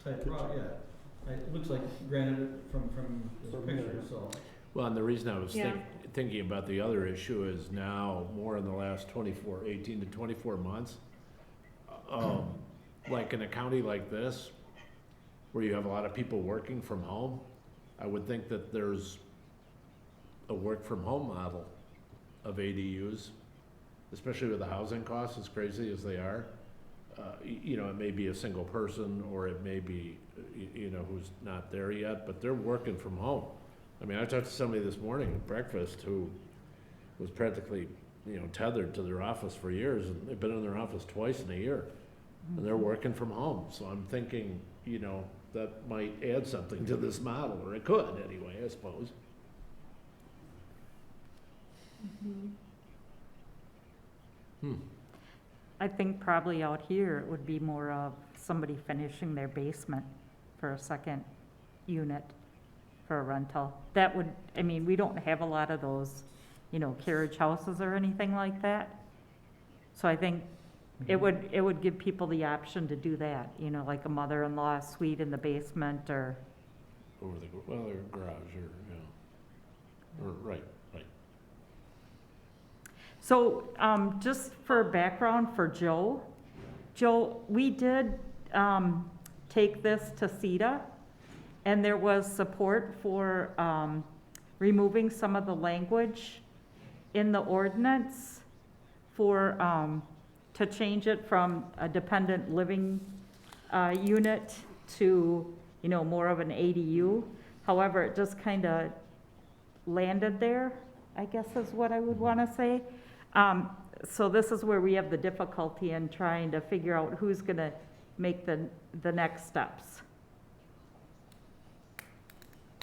type yeah. It looks like granite from this picture, so. well, and the reason I was Yeah. thinking about the other issue is now, more in the last 18 to 24 months, like in a county like this, where you have a lot of people working from home, I would think that there's a work from home model of ADUs, especially with the housing costs as crazy as they are. You know, it may be a single person, or it may be, you know, who's not there yet, but they're working from home. I mean, I talked to somebody this morning at breakfast who was practically, you know, tethered to their office for years, and they've been in their office twice in a year, and they're working from home. So I'm thinking, you know, that might add something to this model, or it could anyway, I suppose. I think probably out here, it would be more of somebody finishing their basement for a second unit for a rental. That would, I mean, we don't have a lot of those, you know, carriage houses or anything like that. So I think it would give people the option to do that, you know, like a mother-in-law suite in the basement, or, Over the, well, their garage, or, you know, or, right. So, just for background for Joe, we did, take this to CETA, and there was support for, removing some of the language in the ordinance for, to change it from a dependent living, unit to, you know, more of an ADU. However, it just kinda landed there, I guess is what I would wanna say. So this is where we have the difficulty in trying to figure out who's gonna make the next steps.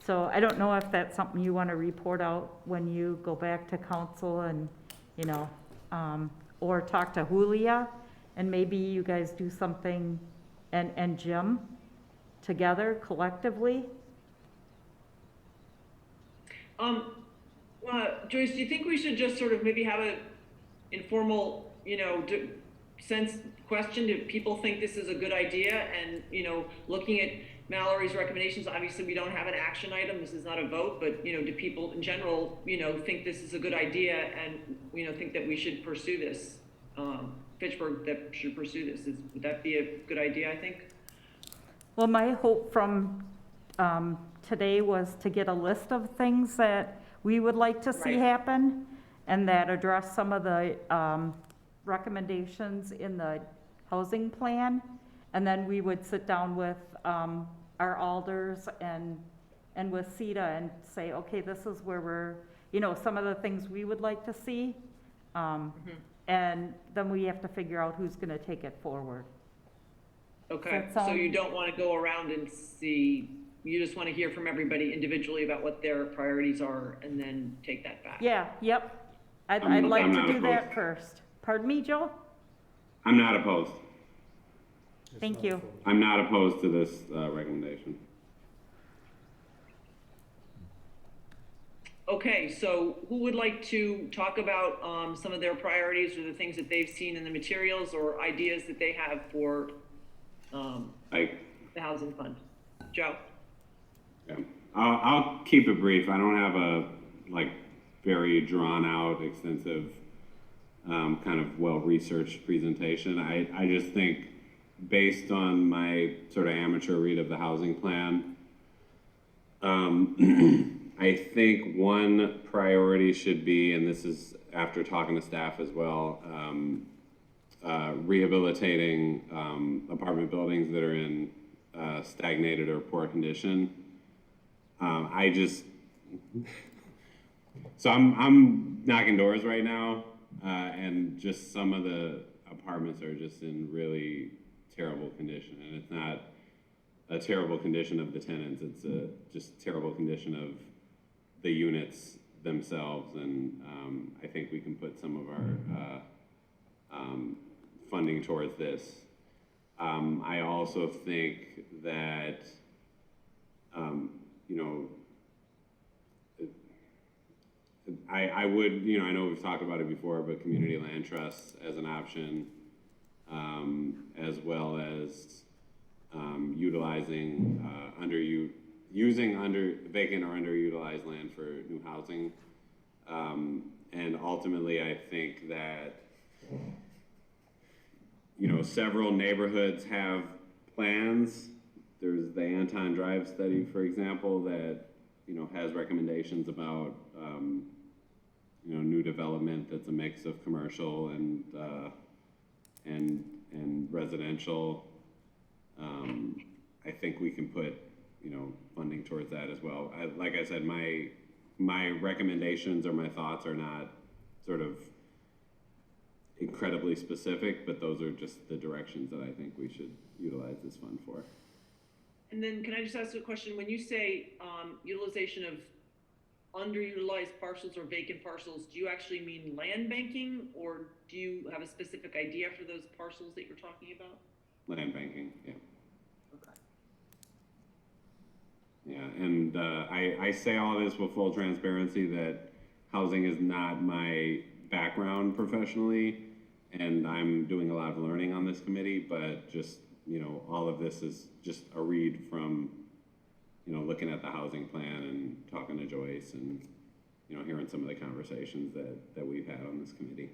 So I don't know if that's something you want to report out when you go back to council and, you know, or talk to Julia, and maybe you guys do something, and Jim, together collectively. Joyce, do you think we should just sort of maybe have a informal, you know, question? Do people think this is a good idea? And, you know, looking at Mallory's recommendations, obviously we don't have an action item, this is not a vote, but, you know, do people in general, you know, think this is a good idea and, you know, think that we should pursue this? Fitchburg that should pursue this, would that be a good idea, I think? Well, my hope from today was to get a list of things that we would like to see Right. happen, and that address some of the recommendations in the housing plan. And then we would sit down with our alders and with CETA and say, okay, this is where we're, you know, some of the things we would like to see. And then we have to figure out who's gonna take it forward. Okay, Does that so you sound- don't want to go around and see, you just want to hear from everybody individually about what their priorities are and then take that back? Yeah, yep. I'd I'm like to not do that opposed. first. Pardon me, Joe? I'm not opposed. It's Thank not you. for- I'm not opposed to this recommendation. Okay, so who would like to talk about some of their priorities or the things that they've seen in the materials or ideas that they have for Like, the housing fund? Joe? yeah. I'll keep it brief. I don't have a, like, very drawn-out, extensive, kind of well-researched presentation. I just think, based on my sort of amateur read of the housing plan, I think one priority should be, and this is after talking to staff as well, rehabilitating apartment buildings that are in stagnated or poor condition. So I'm knocking doors right now, and just some of the apartments are just in really terrible condition, and it's not a terrible condition of the tenants, it's a just terrible condition of the units themselves, and I think we can put some of our funding towards this. I also think that, you know, I would, you know, I know we've talked about it before, but community land trusts as an option, as well as utilizing using vacant or underutilized land for new housing. And ultimately, I think that, you know, several neighborhoods have plans. There's the Anton Drive study, for example, that, you know, has recommendations about, you know, new development that's a mix of commercial and residential. I think we can put, you know, funding towards that as well. Like I said, my recommendations or my thoughts are not sort of incredibly specific, but those are just the directions that I think we should utilize this fund for. And then can I just ask a question? When you say utilization of underutilized parcels or vacant parcels, do you actually mean land banking, or do you have a specific idea for those parcels that you're talking about? Land banking, yeah. Okay. Yeah, and I say all this with full transparency that housing is not my background professionally, and I'm doing a lot of learning on this committee, but just, you know, all of this is just a read from, you know, looking at the housing plan and talking to Joyce and, you know, hearing some of the conversations that we've had on this committee.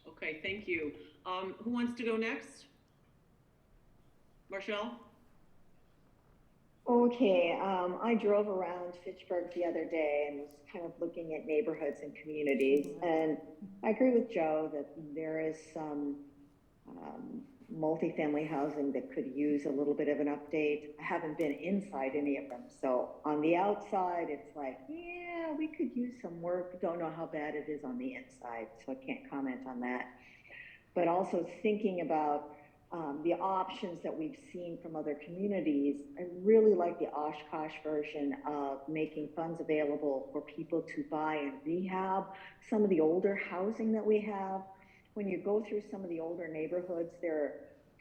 Okay, thank you. Who wants to go next? Marshall? Okay, I drove around Fitchburg the other day and was kind of looking at neighborhoods and communities, and I agree with Joe that there is some multifamily housing that could use a little bit of an update. I haven't been inside any of them. So on the outside, it's like, yeah, we could use some work. Don't know how bad it is on the inside, so I can't comment on that. But also thinking about the options that we've seen from other communities, I really like the Oshkosh version of making funds available for people to buy and rehab some of the older housing that we have. When you go through some of the older neighborhoods, there are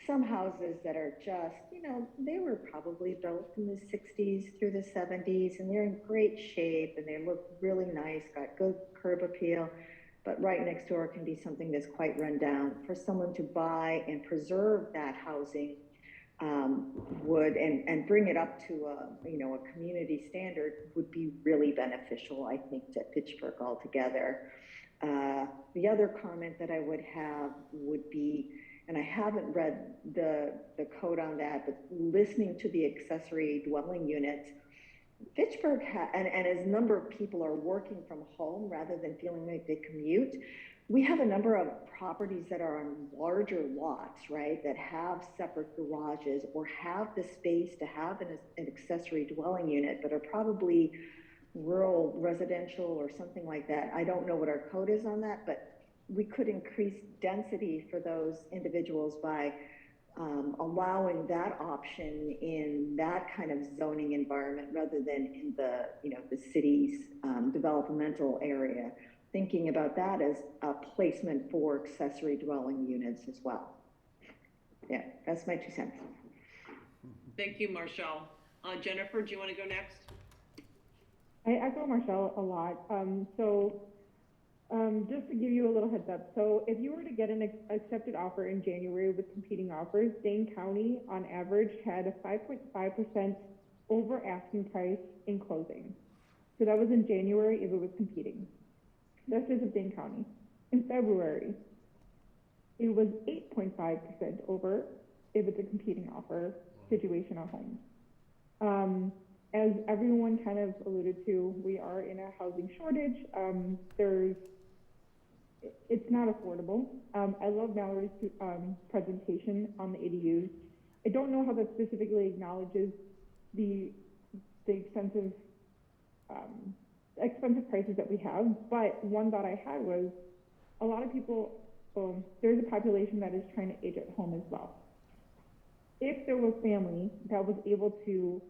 some houses that are just, you know, they were probably built in the 60s through the 70s, and they're in great shape and they look really nice, got good curb appeal. But right next door can be something that's quite run down. For someone to buy and preserve that housing and bring it up to a community standard would be really beneficial, I think, to Fitchburg altogether. The other comment that I would have would be, and I haven't read the code on that, but listening to the accessory dwelling units, Fitchburg and as a number of people are working from home rather than feeling like they commute, we have a number of properties that are on larger lots, right, that have separate garages or have the space to have an accessory dwelling unit, but are probably rural residential or something like that. I don't know what our code is on that, but we could increase density for those individuals by allowing that option in that kind of zoning environment rather than in the city's developmental area. Thinking about that as a placement for accessory dwelling units as well. Yeah, that's my 2 cents. Thank you, Marshall. Jennifer, do you want to go next? I echo Marshall a lot. Just to give you a little heads up, so if you were to get an accepted offer in January with competing offers, Dane County on average had a 5.5% over asking price in closing. So that was in January if it was competing. That's just of Dane County. In February, it was 8.5% over if it's a competing offer situation or home. As everyone kind of alluded to, we are in a housing shortage. It's not affordable. I love Mallory's presentation on the ADUs. I don't know how that specifically acknowledges the expensive prices that we have, but one thought I had was a lot of people, there's a population that is trying to age at home as well. If there was family that was able to,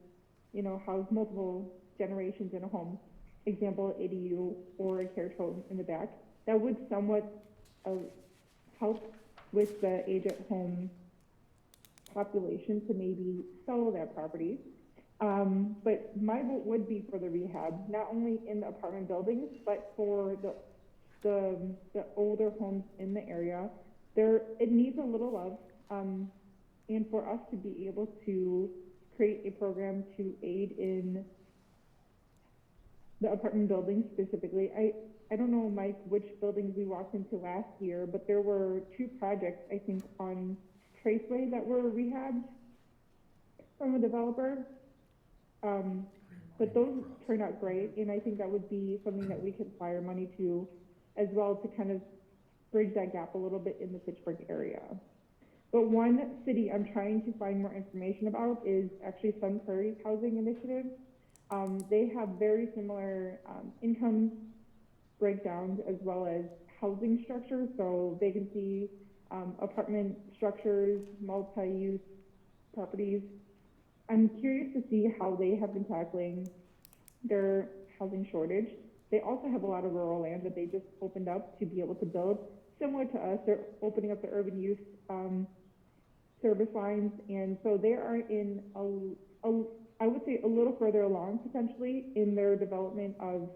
house multiple generations in a home, example, ADU or a carriage home in the back, that would somewhat help with the age at home population to maybe sell their properties. But my vote would be for the rehab, not only in the apartment buildings, but for the older homes in the area. It needs a little love, and for us to be able to create a program to aid in the apartment buildings specifically. I don't know, Mike, which buildings we walked into last year, but there were 2 projects, I think, on Traceway that were rehabbed from a developer. But those turned out great, and I think that would be something that we could fire money to as well to kind of bridge that gap a little bit in the Fitchburg area. But one city I'm trying to find more information about is actually Sun Prairie's housing initiative. They have very similar income breakdowns as well as housing structures, so vacancy, apartment structures, multi-use properties. I'm curious to see how they have been tackling their housing shortage. They also have a lot of rural land that they just opened up to be able to build. Similar to us, they're opening up the urban youth service lines, and so they are in I would say a little further along potentially in their development of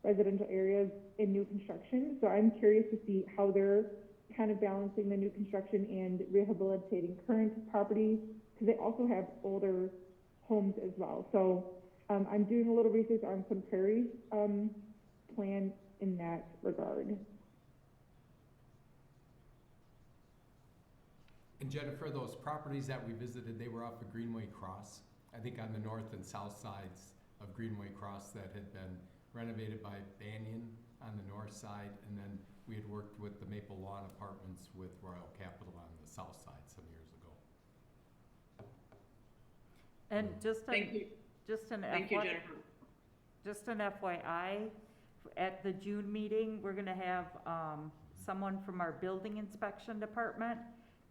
residential areas in new construction. So I'm curious to see how they're kind of balancing the new construction and rehabilitating current properties, because they also have older homes as well. So I'm doing a little research on Sun Prairie's plan in that regard. And Jennifer, those properties that we visited, they were off of Greenway Cross, I think on the north and south sides of Greenway Cross, that had been renovated by Banyan on the north side, and then we had worked with the Maple Lawn Apartments with Royal Capital on the south side some years And just Thank you, an thank you, FYI, Jennifer. just an FYI, at the June meeting, we're gonna have, someone from our building inspection department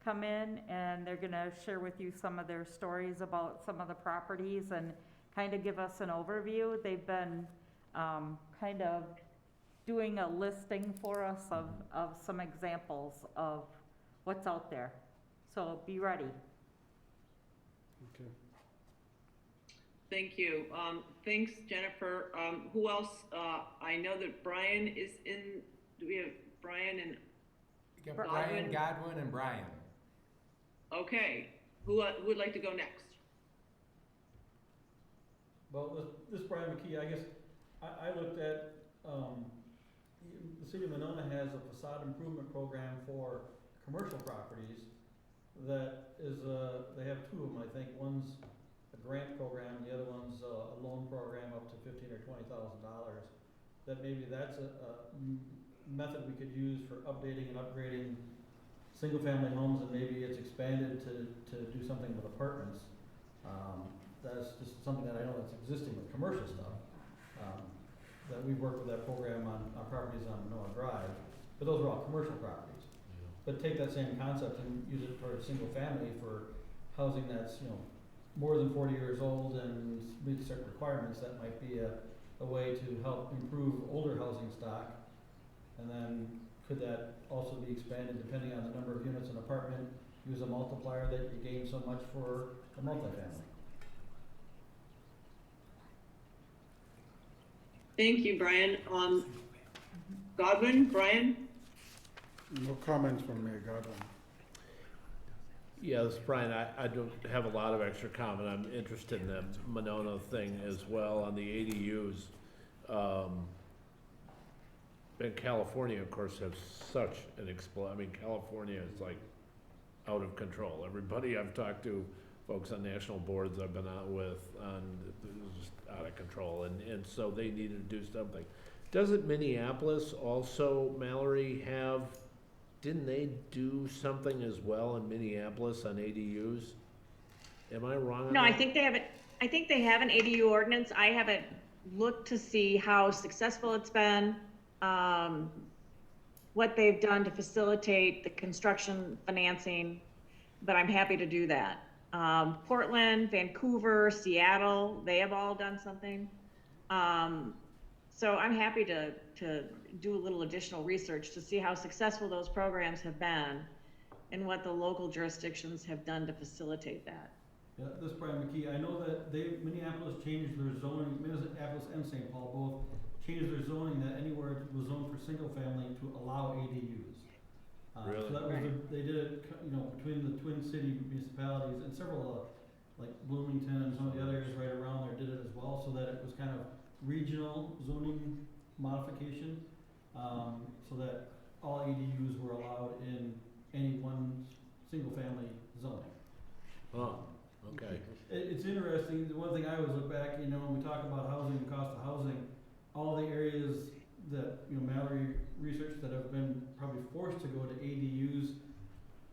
come in, and they're gonna share with you some of their stories about some of the properties and kind of give us an overview. They've been, kind of doing a listing for us of some examples of what's out there. So be ready. Okay. Thank you. Thanks, Jennifer. Who else? I know that Brian is in, do we have Brian and, You got Brian, Godwin, and Brian. okay. Who would like to go next? Well, this Brian McKee, I guess, I looked at, the city of Monona has a facade improvement program for commercial properties that is, they have two of them, I think. One's a grant program, the other one's a loan program up to $15,000 or $20,000. That maybe that's a method we could use for updating and upgrading single-family homes, and maybe it's expanded to do something with apartments. That's just something that I know that's existing with commercial stuff. That we've worked with that program on properties on Monona Drive, but those are all commercial properties. Yeah. But take that same concept and use it for a single family for housing that's, more than 40 years old and meets certain requirements. That might be a way to help improve older housing stock. And then could that also be expanded depending on the number of units in an apartment? Use a multiplier that you gain so much for a multifamily. Thank you, Brian. Godwin, Brian? No comments from me, Godwin. Yes, Brian, I don't have a lot of extra comment. I'm interested in that Monona thing as well on the ADUs. And California, of course, has such an California is like out of control. Everybody I've talked to, folks on national boards I've been out with, it's just out of control, and so they needed to do something. Doesn't Minneapolis also, Mallory, didn't they do something as well in Minneapolis on ADUs? Am I wrong on No, that? I think they have an ADU ordinance. I haven't looked to see how successful it's been, what they've done to facilitate the construction financing, but I'm happy to do that. Portland, Vancouver, Seattle, they have all done something. So I'm happy to do a little additional research to see how successful those programs have been and what the local jurisdictions have done to facilitate that. Yeah, this is Brian McKee. I know that Minneapolis changed their zoning, Minneapolis and St. Paul both changed their zoning that anywhere it was zoned for single family to allow ADUs. Really? So that was they did it, between the Twin City municipalities and several, like Bloomington and some of the other areas right around there did it as well, so that it was kind of regional zoning modification, so that all ADUs were allowed in any one single family zoning. Oh, okay. It's interesting, the one thing I always look back, when we talk about housing and cost of housing, all the areas that, Mallory researched that have been probably forced to go to ADUs,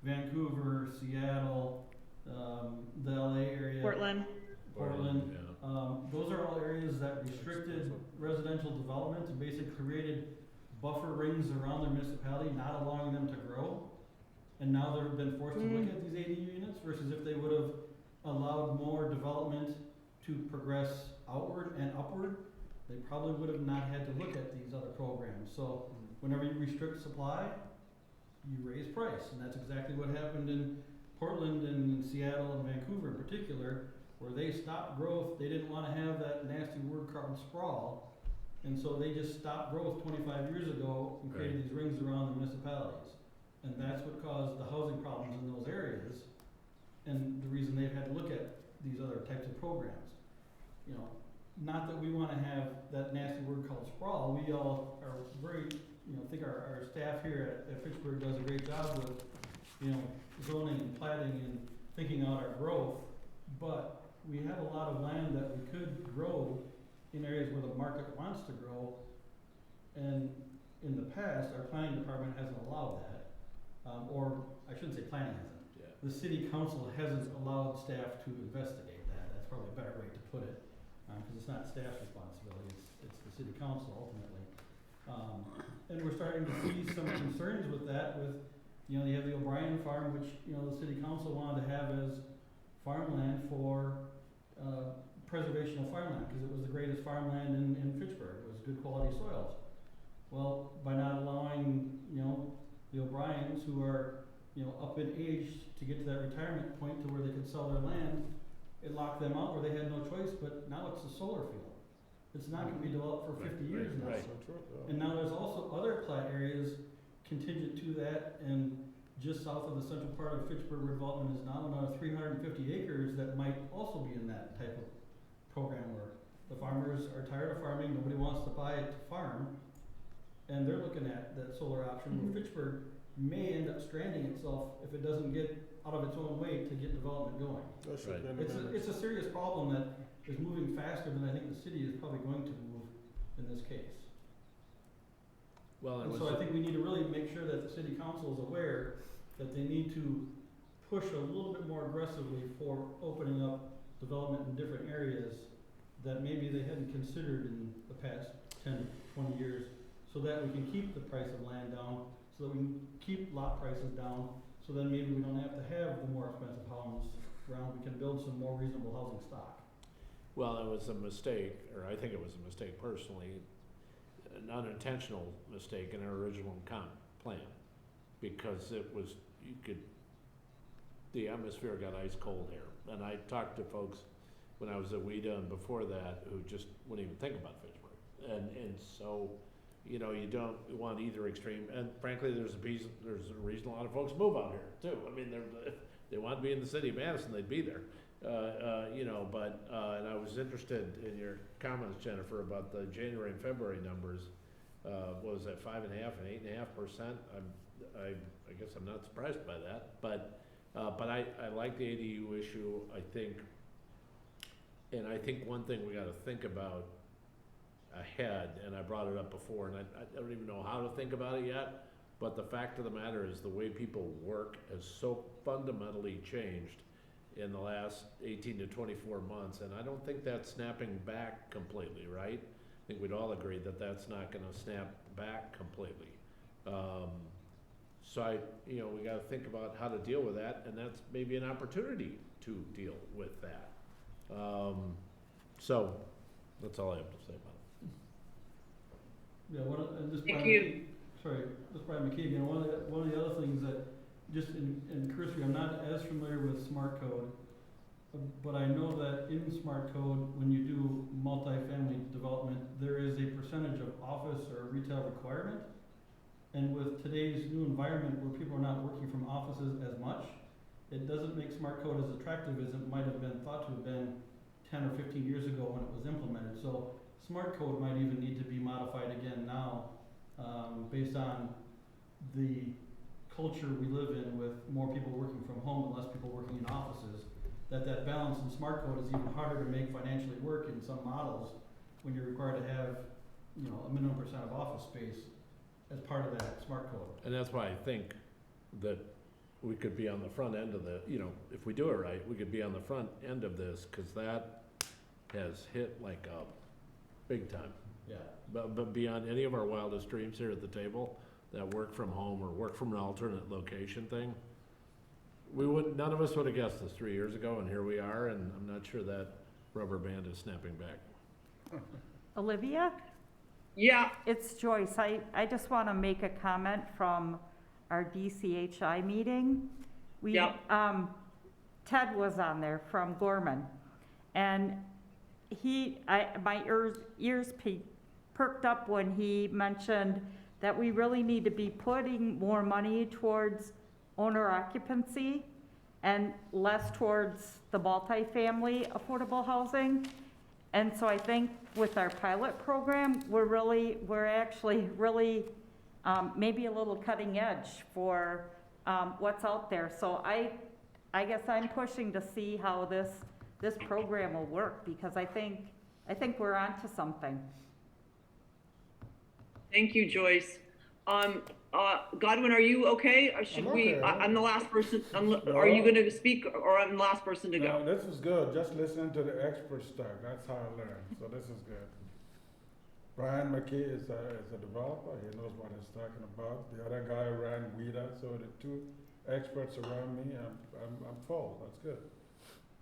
Vancouver, Seattle, the LA area. Portland. Yeah. Those are all areas that restricted residential development and basically created buffer rings around their municipality, not allowing them to grow. And now they've been forced to look at these ADU units versus if they would have allowed more development to progress outward and upward, they probably would have not had to look at these other programs. So whenever you restrict supply, you raise price. And that's exactly what happened in Portland and Seattle and Vancouver in particular, where they stopped growth. They didn't want to have that nasty word called sprawl. And so they just stopped growth 25 years ago and created these rings around the municipalities. And that's what caused the housing problems in those areas, and the reason they've had to look at these other types of programs. Not that we want to have that nasty word called sprawl. We all are very, think our staff here at Fitchburg does a great job with, zoning and platting and thinking out our growth. But we have a lot of land that we could grow in areas where the market wants to grow. And in the past, our planning department hasn't allowed that. Or I shouldn't say planning hasn't. Yeah. The city council hasn't allowed staff to investigate that. That's probably a better way to put it, because it's not staff's responsibility, it's the city council ultimately. And we're starting to see some concerns with that, with, you know, you have the O'Brien farm, which, you know, the city council wanted to have as farmland for, preservation of farmland, because it was the greatest farmland in Fitchburg, it was good quality soils. Well, by not allowing, you know, the O'Briens, who are, you know, up in age to get to that retirement point to where they could sell their land, it locked them out where they had no choice, but now it's a solar field. It's not gonna be developed for 50 years now. Right. And now there's also other plat areas contingent to that, and just south of the central part of Fitchburg where development is now, another 350 acres that might also be in that type of program where the farmers are tired of farming, nobody wants to buy it to farm, and they're looking at that solar option, where Fitchburg may end up stranding itself if it doesn't get out of its own way to get development going. That should Right. be in the It's a serious problem that is moving faster than I think the city is probably going to move in this case. Well, it And was, so I think we need to really make sure that the city council is aware that they need to push a little bit more aggressively for opening up development in different areas that maybe they hadn't considered in the past 10, 20 years, so that we can keep the price of land down, so that we can keep lot prices down, so then maybe we don't have to have the more expensive homes around, we can build some more reasonable housing stock. well, it was a mistake, or I think it was a mistake personally, an unintentional mistake in our original comp plan. Because it was, you could, the atmosphere got ice cold here. And I talked to folks when I was at WEDA and before that, who just wouldn't even think about Fitchburg. And so, you know, you don't want either extreme. And frankly, there's a reason a lot of folks move out here too. I mean, if they want to be in the city of Madison, they'd be there. You know, but, and I was interested in your comments, Jennifer, about the January and February numbers. What was that, 5.5% and 8.5%? I guess I'm not surprised by that, but I like the ADU issue, I think, and I think one thing we gotta think about ahead, and I brought it up before, and I don't even know how to think about it yet, but the fact of the matter is the way people work has so fundamentally changed in the last 18 to 24 months, and I don't think that's snapping back completely, right? I think we'd all agree that that's not gonna snap back completely. So you know, we gotta think about how to deal with that, and that's maybe an opportunity to deal with that. So, that's all I have to say about it. Yeah, and just Thank Brian you. Sorry, this is Brian McKee again. One of the other things that, just in cursory, I'm not as familiar with smart code, but I know that in smart code, when you do multifamily development, there is a percentage of office or retail requirement. And with today's new environment where people are not working from offices as much, it doesn't make smart code as attractive as it might have been thought to have been 10 or 15 years ago when it was implemented. So smart code might even need to be modified again now, based on the culture we live in with more people working from home and less people working in offices, that balance in smart code is even harder to make financially work in some models when you're required to have, you know, a minimum percent of office space as part of that smart code. And that's why I think that we could be on the front end of the, you know, if we do it right, we could be on the front end of this, cause that has hit like a big time. Yeah. But beyond any of our wildest dreams here at the table, that work from home or work from an alternate location thing, none of us would have guessed this 3 years ago, and here we are, and I'm not sure that rubber band is snapping back. Olivia? Yeah, It's Joyce. I just want to make a comment from our DCHI meeting. Yep. Ted was on there from Gorman, and my ears perked up when he mentioned that we really need to be putting more money towards owner occupancy and less towards the multifamily affordable housing. And so I think with our pilot program, we're actually really maybe a little cutting edge for what's out there. So I guess I'm pushing to see how this program will work, because I think we're onto something. thank you, Joyce. Godwin, are you okay? Or should I'm we, okay. I'm the last person, No. are you gonna speak, or I'm the last person to No, go? this is good, just listening to the experts talk, that's how I learn, so this is good. Brian McKay is a developer, he knows what he's talking about. The other guy ran WIDA, so the two experts around me, I'm full, that's good.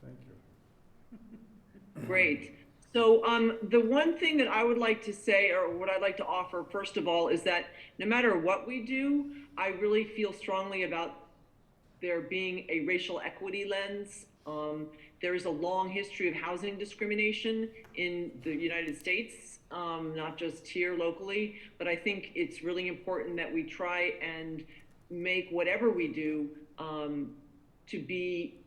Thank you. Great. So, the one thing that I would like to say, or what I'd like to offer, first of all, is that no matter what we do, I really feel strongly about there being a racial equity lens. There's a long history of housing discrimination in the United States, not just here locally, but I think it's really important that we try and make whatever we do to be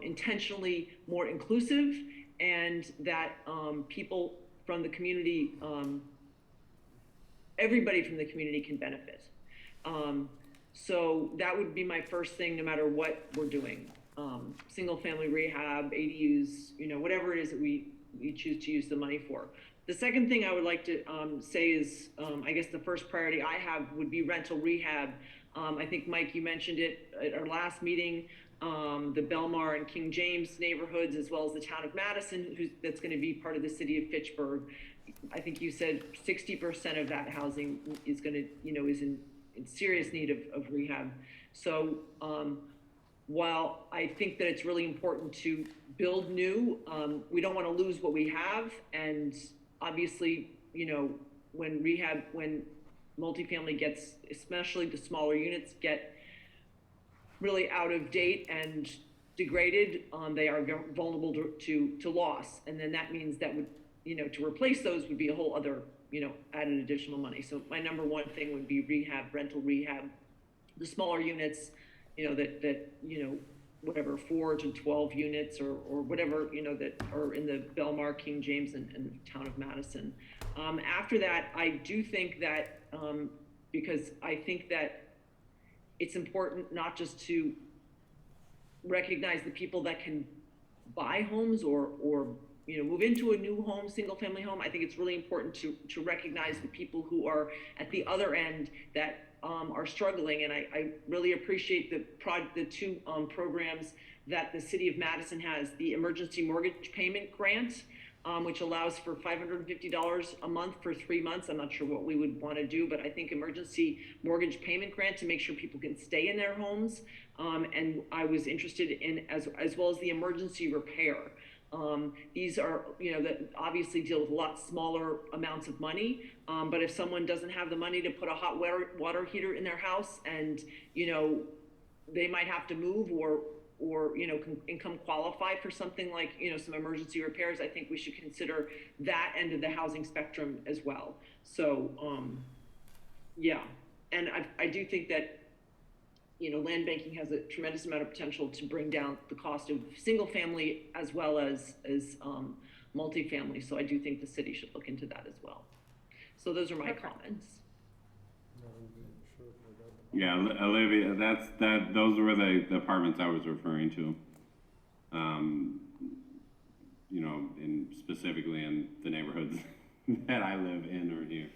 intentionally more inclusive, and that people from the community, everybody from the community can benefit. So that would be my first thing, no matter what we're doing. Single family rehab, ADUs, you know, whatever it is that we choose to use the money for. The second thing I would like to say is, I guess the first priority I have would be rental rehab. I think, Mike, you mentioned it at our last meeting, the Belmar and King James neighborhoods, as well as the town of Madison, that's going to be part of the city of Fitchburg. I think you said 60% of that housing is going to, you know, is in serious need of rehab. So while I think that it's really important to build new, we don't want to lose what we have. And obviously, you know, when multifamily gets, especially the smaller units, get really out of date and degraded, they are vulnerable to loss. And then that means that would, you know, to replace those would be a whole other, you know, added additional money. So my number one thing would be rehab, rental rehab, the smaller units, you know, that you know, whatever, 4 to 12 units or whatever, you know, that are in the Belmar, King James, and the town of Madison. After that, I do think that, because I think that it's important not just to recognize the people that can buy homes or you know, move into a new home, single family home. I think it's really important to recognize the people who are at the other end that are struggling. And I really appreciate the two programs that the city of Madison has, the emergency mortgage payment grant, which allows for $550 a month for 3 months. I'm not sure what we would want to do, but I think emergency mortgage payment grant to make sure people can stay in their homes. And I was interested in, as well as the emergency repair. These are, you know, that obviously deal with a lot smaller amounts of money. But if someone doesn't have the money to put a hot water heater in their house, and, you know, they might have to move or you know, can income qualify for something like, you know, some emergency repairs, I think we should consider that end of the housing spectrum as well. So, yeah, and I do think that, you know, land banking has a tremendous amount of potential to bring down the cost of single family as well as multifamily. So I do think the city should look into that as well. So those are my comments. Yeah, Olivia, those were the apartments I was referring to. You know, specifically in the neighborhoods that I live in or here.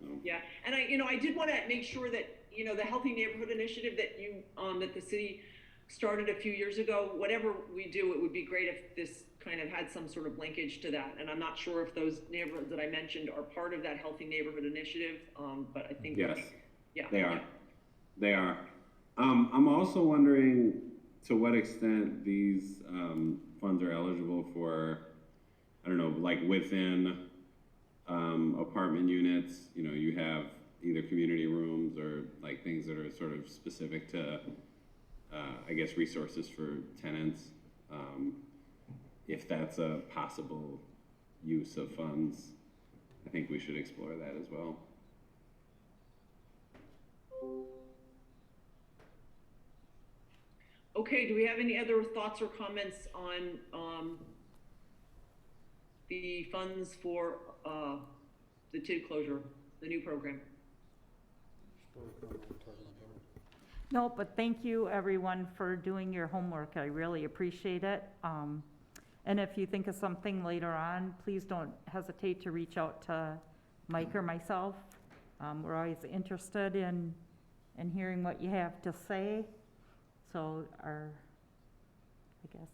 So. Yeah, and I did want to make sure that, you know, the Healthy Neighborhood Initiative that that the city started a few years ago, whatever we do, it would be great if this kind of had some sort of linkage to that. And I'm not sure if those neighborhoods that I mentioned are part of that Healthy Neighborhood Initiative, but I think yes, yeah, they are. They are. I'm also wondering to what extent these funds are eligible for, I don't know, like within apartment units. You know, you have either community rooms or like things that are sort of specific to, I guess, resources for tenants. If that's a possible use of funds, I think we should explore that as well. Okay, do we have any other thoughts or comments on the funds for the TID closure, the new program? No, but thank you, everyone, for doing your homework. I really appreciate it. And if you think of something later on, please don't hesitate to reach out to Mike or myself. We're always interested in hearing what you have to say. So I guess,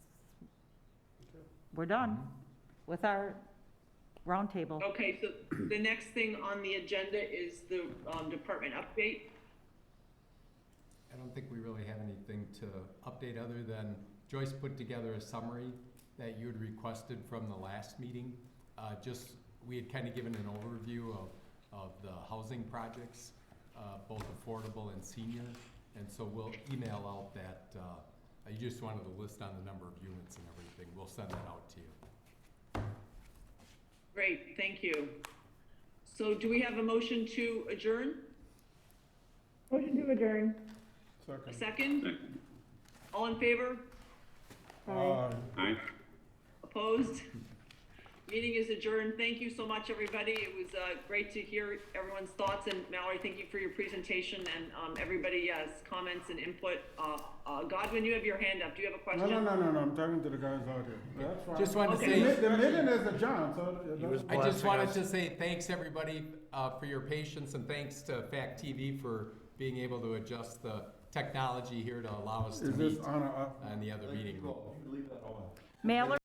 we're done with our roundtable. Okay, so the next thing on the agenda is the department update. I don't think we really have anything to update other than Joyce put together a summary that you had requested from the last meeting. We had kind of given an overview of the housing projects, both affordable and senior. And so we'll email out that, you just wanted to list on the number of units and everything. We'll send that out to you. Great, thank you. So do we have a motion to adjourn? Motion to adjourn. A second? All in favor? Aye. Opposed? Meeting is adjourned. Thank you so much, everybody. It was great to hear everyone's thoughts, and Mallory, thank you for your presentation, and everybody has comments and input. Godwin, you have your hand up. Do you have a question? No, I'm talking to the guys out here. That's fine. Just wanted to Okay. say. The meeting is adjourned, so that's I just wanted to say thanks, everybody, for your patience, and thanks to Fact TV for being able to adjust the technology here to allow us to Is meet this on or off? on the other meeting room. Mailer